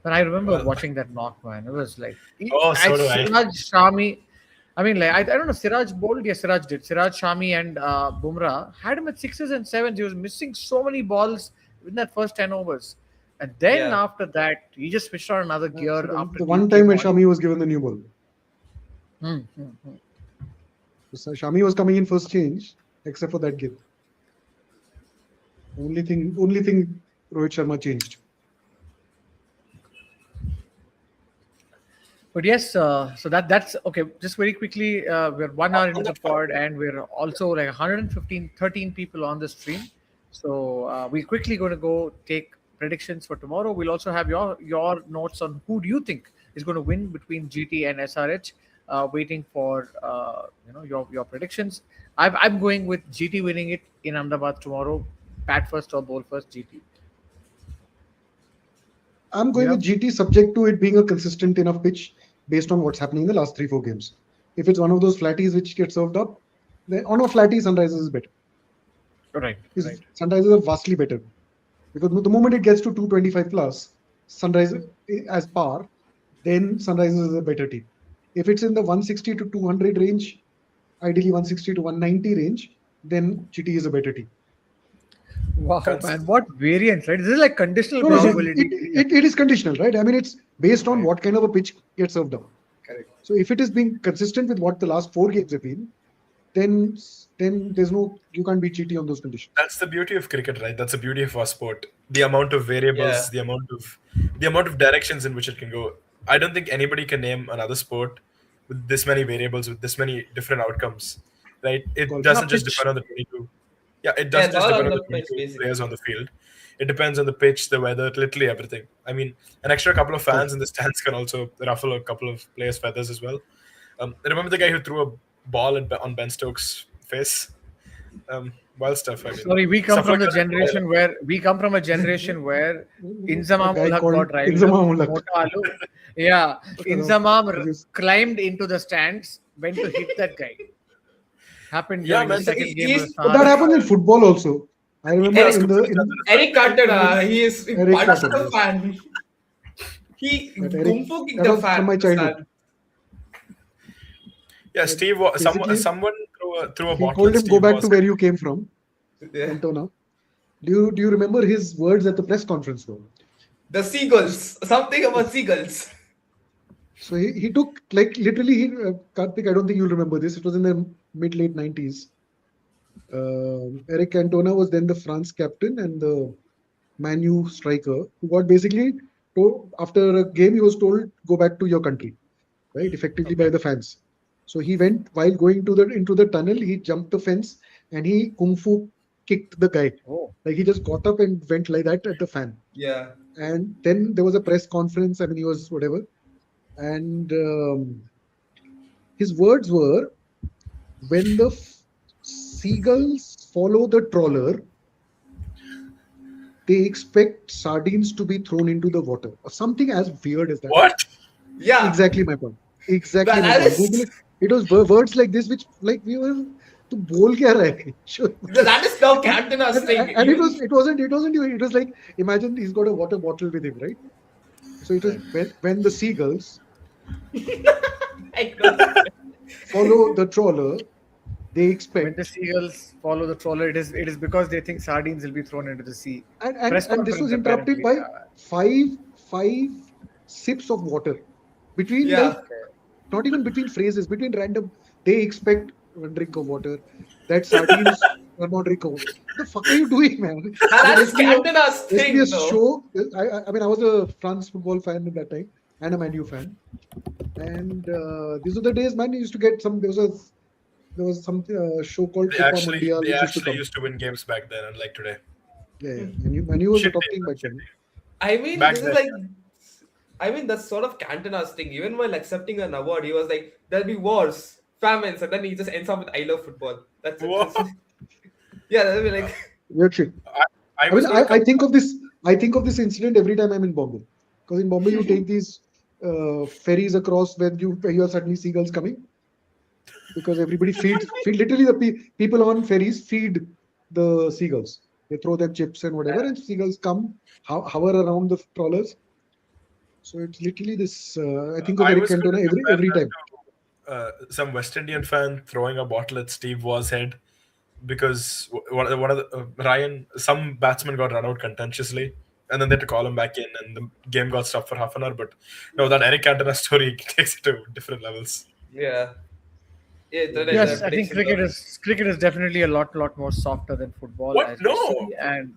When I remember Well, watching that knock, man, it was like so do I. Siraj, Shami. I mean, like I don't know. Siraj bowled. Yes, Siraj did. Siraj, Shami, and Bumrah had him at sixes and sevens. He was missing so many balls in that first 10 overs, and then Yeah. after that, he just switched on another gear So after the he one came time when on. Shami was given the new ball, Hmm, hmm, hmm. so Shami was coming in first change, except for that game. Only thing Rohit Sharma changed. But yes, so that's okay. Just very quickly, we're 1 hour into the pod, and we're also like 115, 13 people on the stream. So we're quickly going to go take predictions for tomorrow. We'll also have your notes on who do you think is going to win between GT and SRH. Waiting for your predictions. I'm going with GT winning it in Ahmedabad tomorrow. Bat first or bowl first, GT. I'm going with GT, subject to it being a consistent enough pitch based on what's happening in the last 3-4 games. If it's one of those flatties which get served up, then on a flatty, Sunrisers is better. Right. Sunrisers are vastly better because the moment it gets to 225 plus, Sunrisers as par, then Sunrisers is a better team. If it's in the 160 to 200 range, ideally 160 to 190 range, then GT is a better team. Wow, man, what variance, right? This is like conditional No, probability. it is conditional, right? I mean, it's based on Right. what kind of a pitch gets served up. Correct. So if it is being consistent with what the last 4 games have been, then there's no, you can't beat GT on those conditions. That's the beauty of cricket, right? That's the beauty of our sport. The amount of variables, Yeah. the amount of directions in which it can go. I don't think anybody can name another sport with this many variables, with this many different outcomes, right? It Golf. Yeah, doesn't just pitch. depend on the 22. Yeah, it Yeah, doesn't it's just all depend on on the the pitch 22 basically. players on the field. It depends on the pitch, the weather, literally everything. I mean, an extra couple of Golf. fans in the stands can also ruffle a couple of players' feathers as well. Remember the guy who threw a ball on Ben Stokes' face? Wild stuff. I mean, Sorry, we come stuff from like the that. generation where A Inzamam guy Ulhaq called got riled up. Inzamam Ulhaq. Mota Alu. Yeah, Inzamam This- climbed into the stands, went to hit that guy. Happened Yeah, during the man. second game of He's But that Sahara. happens in football also. I remember Yeah, Eric, in Scoop the has done that as Eric Cantona, he is Eric punched Cantona, the yes. fan. He That Eric, kung fu kicked that the was fan. from my The childhood. stand. Yeah, Steve. Basically, Someone threw a he bottle told at him, "Go Steve back to was. where you came from, Yeah. Cantona." Do you remember his words at the press conference though? The seagulls. Something about seagulls. So he took like literally, Karthik, I don't think you'll remember this. It was in the mid late 90s. Eric Cantona was then the France captain and the Man U striker who got basically told after a game he was told go back to your country, right? Effectively by the fans. So he went while going to the into the tunnel. He jumped the fence and he kung fu kicked the guy. Oh, Like he just got up and went like that at the fan. Yeah. And then there was a press conference. I mean, he was whatever. And his words were, when the seagulls follow the trawler, they expect sardines to be thrown into the water. Or something as weird as that. What? Yeah. Exactly my point. Exactly my That point. is- Google it. It was words like this, which like we were to bol kya raha hai? Sure. That is now Cantona's thing. And it wasn't even, it was like, imagine he's got a water bottle with him, right? So it was when the seagulls I know. follow the trawler, they when expect the seagulls follow the trawler, it is because they think sardines will be thrown into the sea. and Press and this was conference, interrupted by apparently. five sips of water between Yeah. like not even between phrases, between random. They expect one drink of water. That sardines one more drink of water. What the fuck are you doing, man? And that is Cantona's There should be thing, a though. show. I mean, I was a France football fan at that time and a Man U fan. And these are the days, man. You used to get some. There was some show called They Copa actually, Mundial, they which used to actually come. used to win games back then, unlike today. Yeah. Man U was the Shit top team, team back shit then. team. I mean, Back this then. is like, I mean, that's sort of Cantona's thing. Even while accepting an award, he was like, there'll be wars, famines, and then he just ends up with I love football. That's it. Whoa. Yeah, that'll be like, Weird shit. I I was mean, gonna I think of this. I think of this incident every time I'm in Bombay, because in Bombay you take these ferries across where you are suddenly seagulls coming, because everybody feed literally the people on ferries feed the seagulls. They throw them chips and whatever, and seagulls come hover around the trawlers. So it's literally this. I think of I Eric was gonna Cantona compare every that time. to, some West Indian fan throwing a bottle at Steve Waugh's head because one of the some batsman got run out contentiously, and then they had to call him back in, and the game got stopped for half an hour. But no, that Eric Cantona story takes it to different levels. yeah. Yeah, Yes, I think cricket is definitely a lot more softer than football. What? As we No. see, and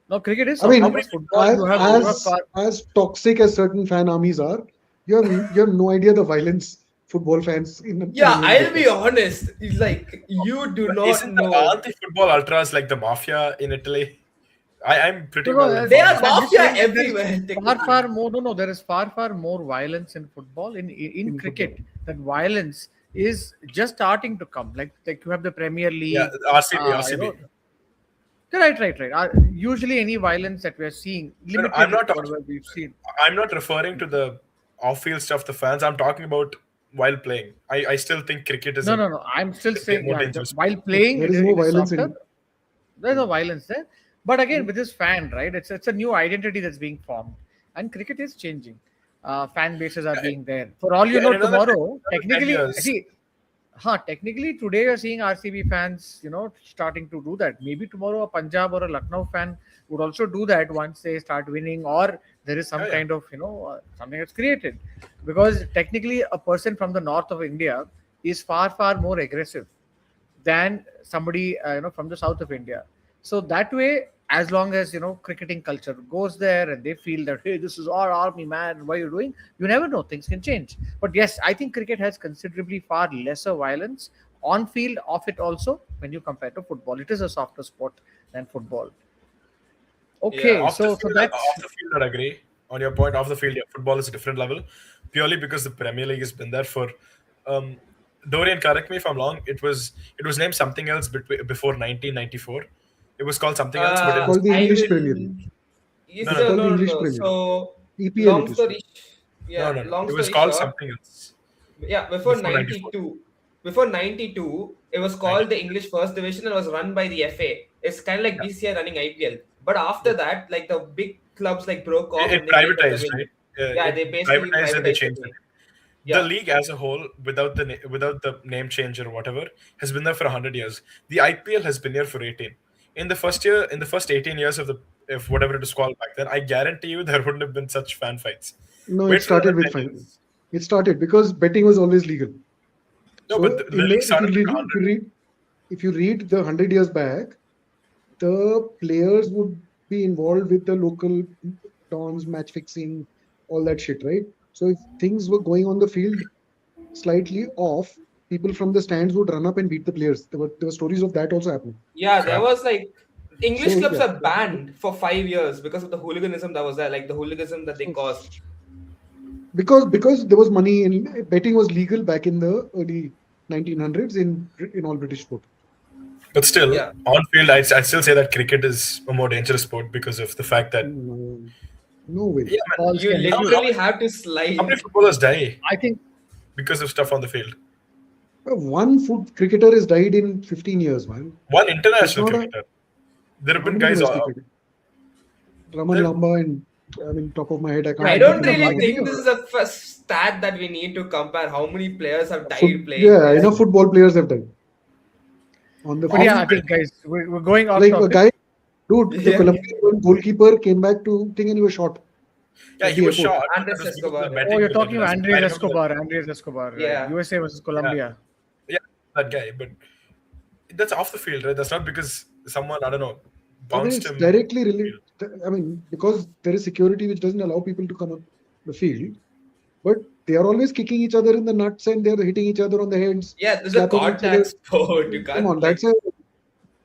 no, cricket is. I mean, softer. Football, you have as toxic as certain fan armies are, you have no idea the violence football fans in Yeah, England I'll be witness. honest. It's like, you do not Isn't know. aren't the football ultras like the mafia in Italy? I'm pretty No, well. no, They are informed. I'm just mafia saying that everywhere. Far technically. more. No, there is far more violence in football. In cricket, that violence is just starting to come. Like you have the Premier League. Yeah, RCB, You RCB. know, right. Usually, any violence that we are seeing, limited I'm not to whatever we've seen. I'm not referring to the off-field stuff, the fans. I'm talking about while playing. I still think cricket is No. I'm still saying, more yeah, dangerous. while playing, There it is is, no it is violence softer. in. There's no violence there. But again, with this fan, right? It's a new identity that's being formed, and cricket is changing. Fan bases are being there. For all you Yeah, know, in another tomorrow, 10 technically, years. see, technically today you're seeing RCB fans, starting to do that. Maybe tomorrow a Punjab or a Lucknow fan would also do that once they start winning, or there is some Yeah. kind of something that's created. Because technically, a person from the north of India is far more aggressive than somebody from the south of India. So that way, as long as cricketing culture goes there and they feel that, hey, this is our army, man, what are you doing? You never know, things can change. But yes, I think cricket has considerably far lesser violence on field, off it also, when you compare to football. It is a softer sport than football. Okay, Yeah. Off the so field, that's off the field, I agree on your point. Off the field, yeah, football is a different level, purely because the Premier League has been there for. Um, Dorian, correct me if I'm wrong. It was named something else before 1994. It was called something else, but It's it was called the I English Premier will. League. no, Yes, It's no, called the no, no, English no. Premier League. So, EPL long it is called. story, no, yeah, no, no. long It was story called short, something else yeah, before 94. before 92, it was called the 92. English First Division and was run by the FA. It's kind of like Yeah. BCI running IPL. But Yeah. after that, like the big clubs like broke off It and they made that the privatized, win. right? Yeah, It they basically privatized and they privatized the changed the thing. name. The Yeah. league as a whole, without the name change or whatever, has been there for 100 years. The IPL has been here for 18. In the first 18 years of the if whatever it was called back then, I guarantee you there wouldn't have been such fan fights. No, it Wait for another started with 10 fine. years. It started because betting was always legal. No, but So the in league the started like 100. if you read the 100 years back, the players would be involved with the local dons, match fixing, all that shit, right? So if things were going on the field slightly off, people from the stands would run up and beat the players. There were stories of that also happening. Yeah, there Correct. was like English So clubs yeah, are banned for 5 years because of the hooliganism that was there, like the hooliganism that they so caused. because there was money in betting was legal back in the early 1900s in all British sport. But still, Yeah. on field, I'd still say that cricket is a more dangerous sport because of the fact that No, no way. yeah, man, balls You can hit you. literally have to how many slide. footballers die I think because of stuff on the field? One foot cricketer has died in 15 years, man. One It's international not a cricketer. There have how been many guys. domestic cricket? Raman There, Lamba and I mean top of my head, I yeah, I can't don't think in of a the really name. think rugby this or is a first stat that we need to compare how many players have Foot, died playing yeah, this. enough football players have died on the but off field. yeah, the I field. think, guys, we're going off Like a topic. guy, dude, the Yeah. Colombian goalkeeper came back to thing and he was shot Yeah, at he the was airport. shot, but that Andres was because of the Escobar, yeah. Oh, betting you're with talking about MLS. I remember that. Andres Escobar, right? Yeah. USA versus Yeah, Colombia. yeah, that guy. But that's off the field, right? That's not because someone, I don't know, I mean, bounced it's him on directly the related. field. I mean, because there is security which doesn't allow people to come up the field, but they are always kicking each other in the nuts and they're hitting each other on the heads, Yeah, this is a slapping each other. contact sport. You Come can't on, like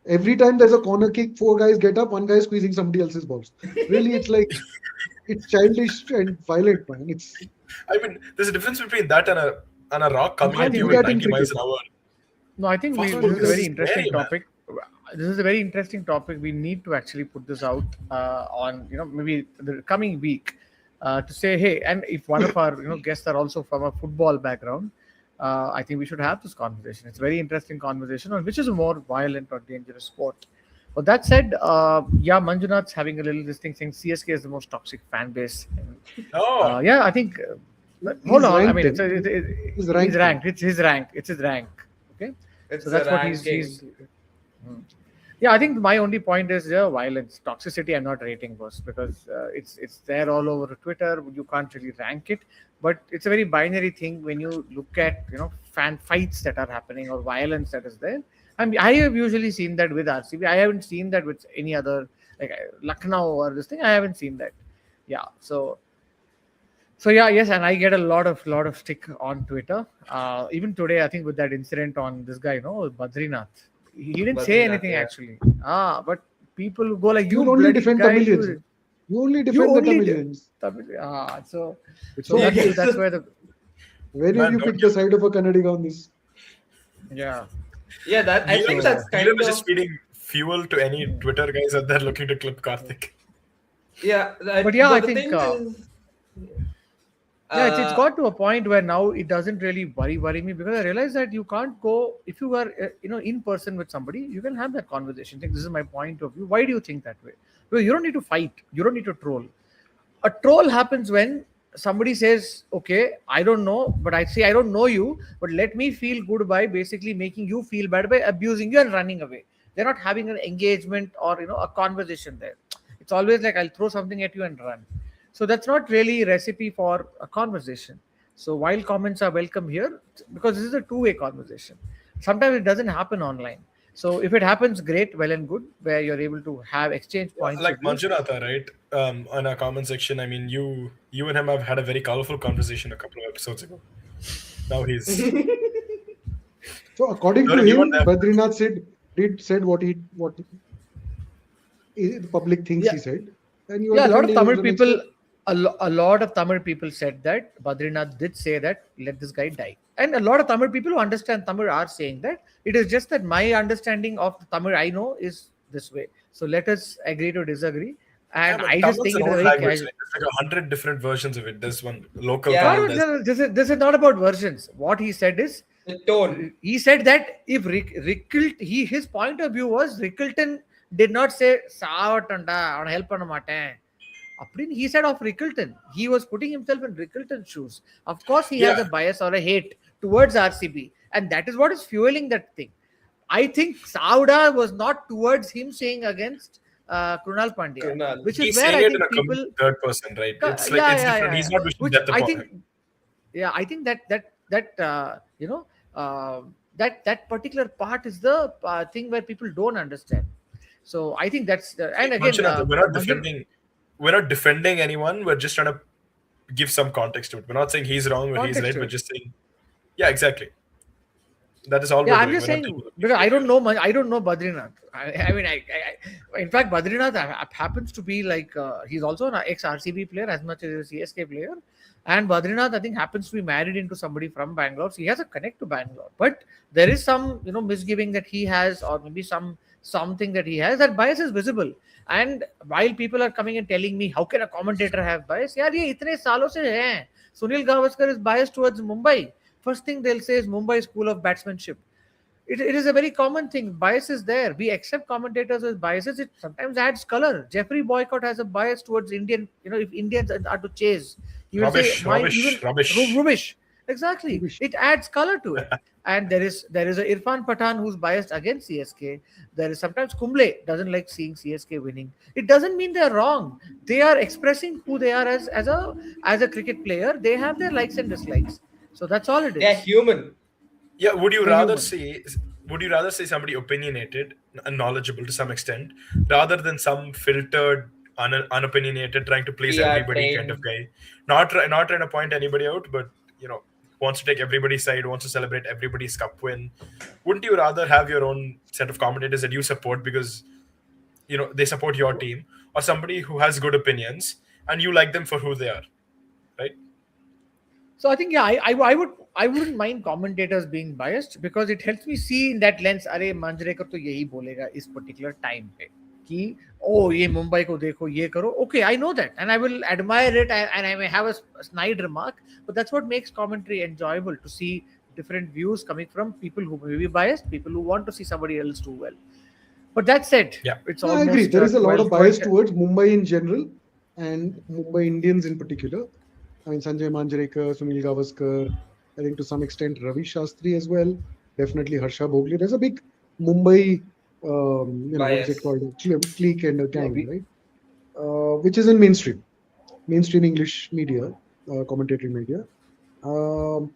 every time there's a corner kick, four guys get up, one guy is squeezing somebody else's balls. Really, it's like it's childish and violent, man. I mean, there's a difference between that and a rock You coming I at can't you think do with we that in 90 miles cricket. an hour. No, I think we. Fastball This is a Because very is interesting scary, man. topic. This is a very interesting topic. We need to actually put this out on maybe the coming week to say, hey, and if one of our guests are also from a football background, I think we should have this conversation. It's a very interesting conversation on which is a more violent or dangerous sport. But that said, yeah, Manjunath's having a little this thing saying CSK is the most toxic fan base. No, Yeah, I think. Hold he's on. I ranked mean, in. He's he's ranked in. ranked. It's his rank. It's his rank. Okay, so it's a that's what ranking. he's. Yeah, I think my only point is violence, toxicity. I'm not rating first because it's there all over Twitter. You can't really rank it, but it's a very binary thing when you look at fan fights that are happening or violence that is there. I have usually seen that with RCB. I haven't seen that with any other like Lucknow or this thing. I haven't seen that. Yeah, so yeah, yes, and I get a lot of stick on Twitter. Even today, I think with that incident on this guy, Badrinath, he didn't say Badrinath, anything yeah. actually. But people go like, You "You will only bloody defend guy, Tamilians. you You only you defend the only Tamilians. so So that's where the when have man, you don't picked the side of a Kannadiga on this? yeah. Yeah, that I think Neelam So that's Neelam kind is of just feeding fuel to any Twitter guys out there looking to clip Karthik. yeah. But yeah, I But the think thing is, yeah, it's uh, got to a point where now it doesn't really worry me because I realize that you can't go if you are in person with somebody, you can have that conversation. Think this is my point of view. Why do you think that way? Because you don't need to fight. You don't need to troll. A troll happens when somebody says, okay, I don't know, but I say I don't know you, but let me feel good by basically making you feel bad by abusing you and running away. They're not having an engagement or a conversation there. It's always like I'll throw something at you and run. So that's not really recipe for a conversation. So while comments are welcome here, because this is a two-way conversation. Sometimes it doesn't happen online. So if it happens, great, well and good, where you're able to have exchange Yeah, points like of view. Manjunatha, right? On our comment section, I mean, you and him have had a very colorful conversation a couple of episodes ago. Now he's So according to Dhruv, you weren't him, there. Badrinath said what the public thinks Yeah, he said, and you are yeah. A lot of defending him. Tamil So next people, time, a lot of Tamil people said that Badrinath did say that let this guy die, and a lot of Tamil people who understand Tamil are saying that it is just that my understanding of the Tamil I know is this way. So let us agree to disagree, Yeah, and but I just Tamil's think an it is a old very language. casual. Like there's like 100 different versions of it. There's one local Yeah, Tamil. But There's this is not about versions. What he said is, the tone. he said that if his point of view was Rickleton did not say சாவட்டண்டா அவனை help பண்ண மாட்டேன் அப்படின்னு he said of Rickleton. He was putting himself in Rickleton's shoes. Of course, he has yeah. a bias or a hate towards RCB, and that is what is fueling that thing. I think Sauda was not towards him saying against Krunal Pandya, Kunal. which is He's where saying I it in think a people, third person, right? It's like yeah, it's yeah, different. yeah, He's yeah. not wishing Which death I upon think, him. yeah, I think that that particular part is the thing where people don't understand. So I think that's and Like again, Manjunatha, Manjun, we're not defending anyone. We're just trying to give some context to it. We're not saying he's wrong or he's context right. to We're it. just saying, yeah, exactly. That is all Yeah, we're I'm doing. just We're not saying taking a because position here. I don't know Badrinath. I mean, in fact, Badrinath happens to be like he's also an ex RCB player as much as a CSK player, and Badrinath I think happens to be married into somebody from Bangalore, so he has a connect to Bangalore. But there is some misgiving that he has, or maybe something that he has, that bias is visible. And while people are coming and telling me how can a commentator have bias, यार ये इतने सालों से हैं. Sunil Gavaskar is biased towards Mumbai. First thing they'll say is Mumbai School of Batsmanship. It is a very common thing. Bias is there. We accept commentators as biases. It sometimes adds color. Jeffrey Boycott has a bias towards Indian. If Indians are to chase, he will say Rubbish, my rubbish, even rubbish. rubbish. Exactly. Rubbish. It adds color to it. And there is a Irfan Pathan who's biased against CSK. There is sometimes Kumble doesn't like seeing CSK winning. It doesn't mean they're wrong. They are expressing who they are as a cricket player. They have their likes and dislikes. So that's all it They're is. human. Yeah, They're human. would you rather say somebody opinionated and knowledgeable to some extent rather than some filtered unopinionated trying to please PR everybody kind of trained. guy, not trying to point anybody out, but wants to take everybody's side, wants to celebrate everybody's cup win? Wouldn't you rather have your own set of commentators that you support because they support your team, or somebody who has good opinions and you like them for who they are, right? So I think, yeah, I wouldn't mind commentators being biased because it helps me see in that lens. अरे मांजरेकर तो यही बोलेगा इस particular time पे कि oh ये मुंबई को देखो ये करो. Okay, I know that and I will admire it and I may have a snide remark, but that's what makes commentary enjoyable, to see different views coming from people who may be biased, people who want to see somebody else do well. But that said, Yeah. it's No, I agree. almost There is a lot 12, of bias 12 towards Mumbai in general and Mumbai Indians in particular. I mean, Sanjay Manjrekar, Sunil Gavaskar, I think to some extent Ravi Shastri as well. Definitely Harsha Bhogle. There's a big Mumbai, what is it Bias. called? Clique and a Yeah, gang, right? Which is in mainstream English media, commentary media. Um,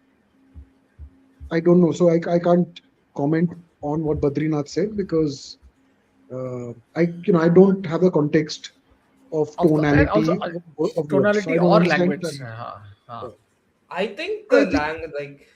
I don't know. So I can't comment on what Badrinath said because I don't have the context of of course, and also tonality of words, so tonality I don't or understand language. that. I think I the think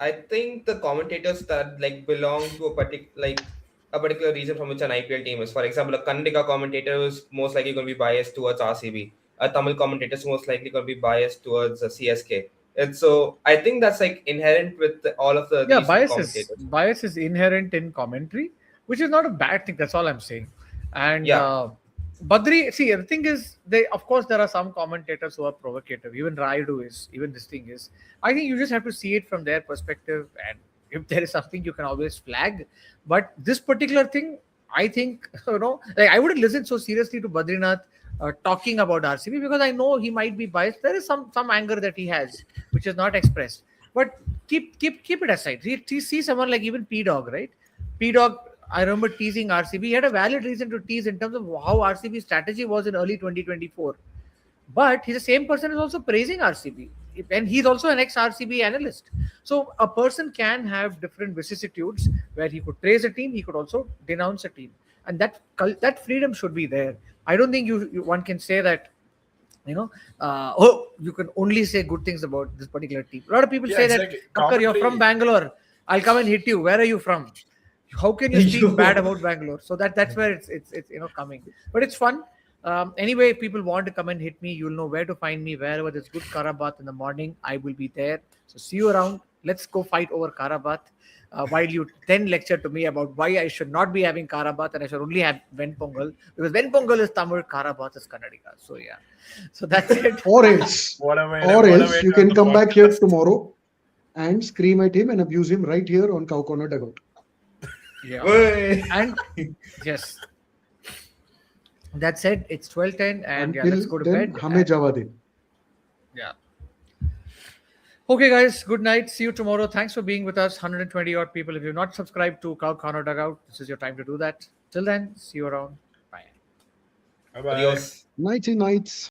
I think the commentators that belong to a particular region from which an IPL team is. For example, a Kannadiga commentator is most likely going to be biased towards RCB. A Tamil commentator is most likely going to be biased towards CSK. And so I think that's inherent with all of the Yeah, regional commentators. bias is inherent in commentary, which is not a bad thing. That's all I'm saying. And Yeah, Badri, see, the thing is, they of course there are some commentators who are provocative. Even Raidu is. Even this thing is. I think you just have to see it from their perspective, and if there is something you can always flag. But this particular thing, I think I wouldn't listen so seriously to Badrinath talking about RCB because I know he might be biased. There is some anger that he has, which is not expressed. But keep it aside. See someone like even P Dog, right? P Dog, I remember teasing RCB. He had a valid reason to tease in terms of how RCB strategy was in early 2024. But he's the same person is also praising RCB. and he's also an ex-RCB analyst. So a person can have different vicissitudes where he could praise a team, he could also denounce a team, and that freedom should be there. I don't think one can say that, you can only say good things about this particular team. A lot of people Yeah, say that, exactly. Kakkar, you're from Commentary. Bangalore, I'll come and hit you. Where are you from? How can you speak bad about Bangalore? So that's where it's coming. But it's fun. Anyway, if people want to come and hit me, you'll know where to find me. Wherever there's good Karabath in the morning, I will be there. So see you around. Let's go fight over Karabath. While you then lecture to me about why I should not be having Karabath and I should only have Venpongal, because Venpongal is Tamil, Karabath is Kannadiga. So yeah, so that's it. Or else, What a way or to, what a else way you to can end the come back here podcast. tomorrow and scream at him and abuse him right here on Cow Corner Dugout. Yeah, Oi. and yes, that said, it's 12:10, and yeah, Until let's go to then, bed. hame And- jawa de. yeah. Okay, guys. Good night. See you tomorrow. Thanks for being with us. 120 odd people. If you've not subscribed to Cow Corner Dugout, this is your time to do that. Till then, see you around. Bye. Bye bye. Adios. Nighty nights.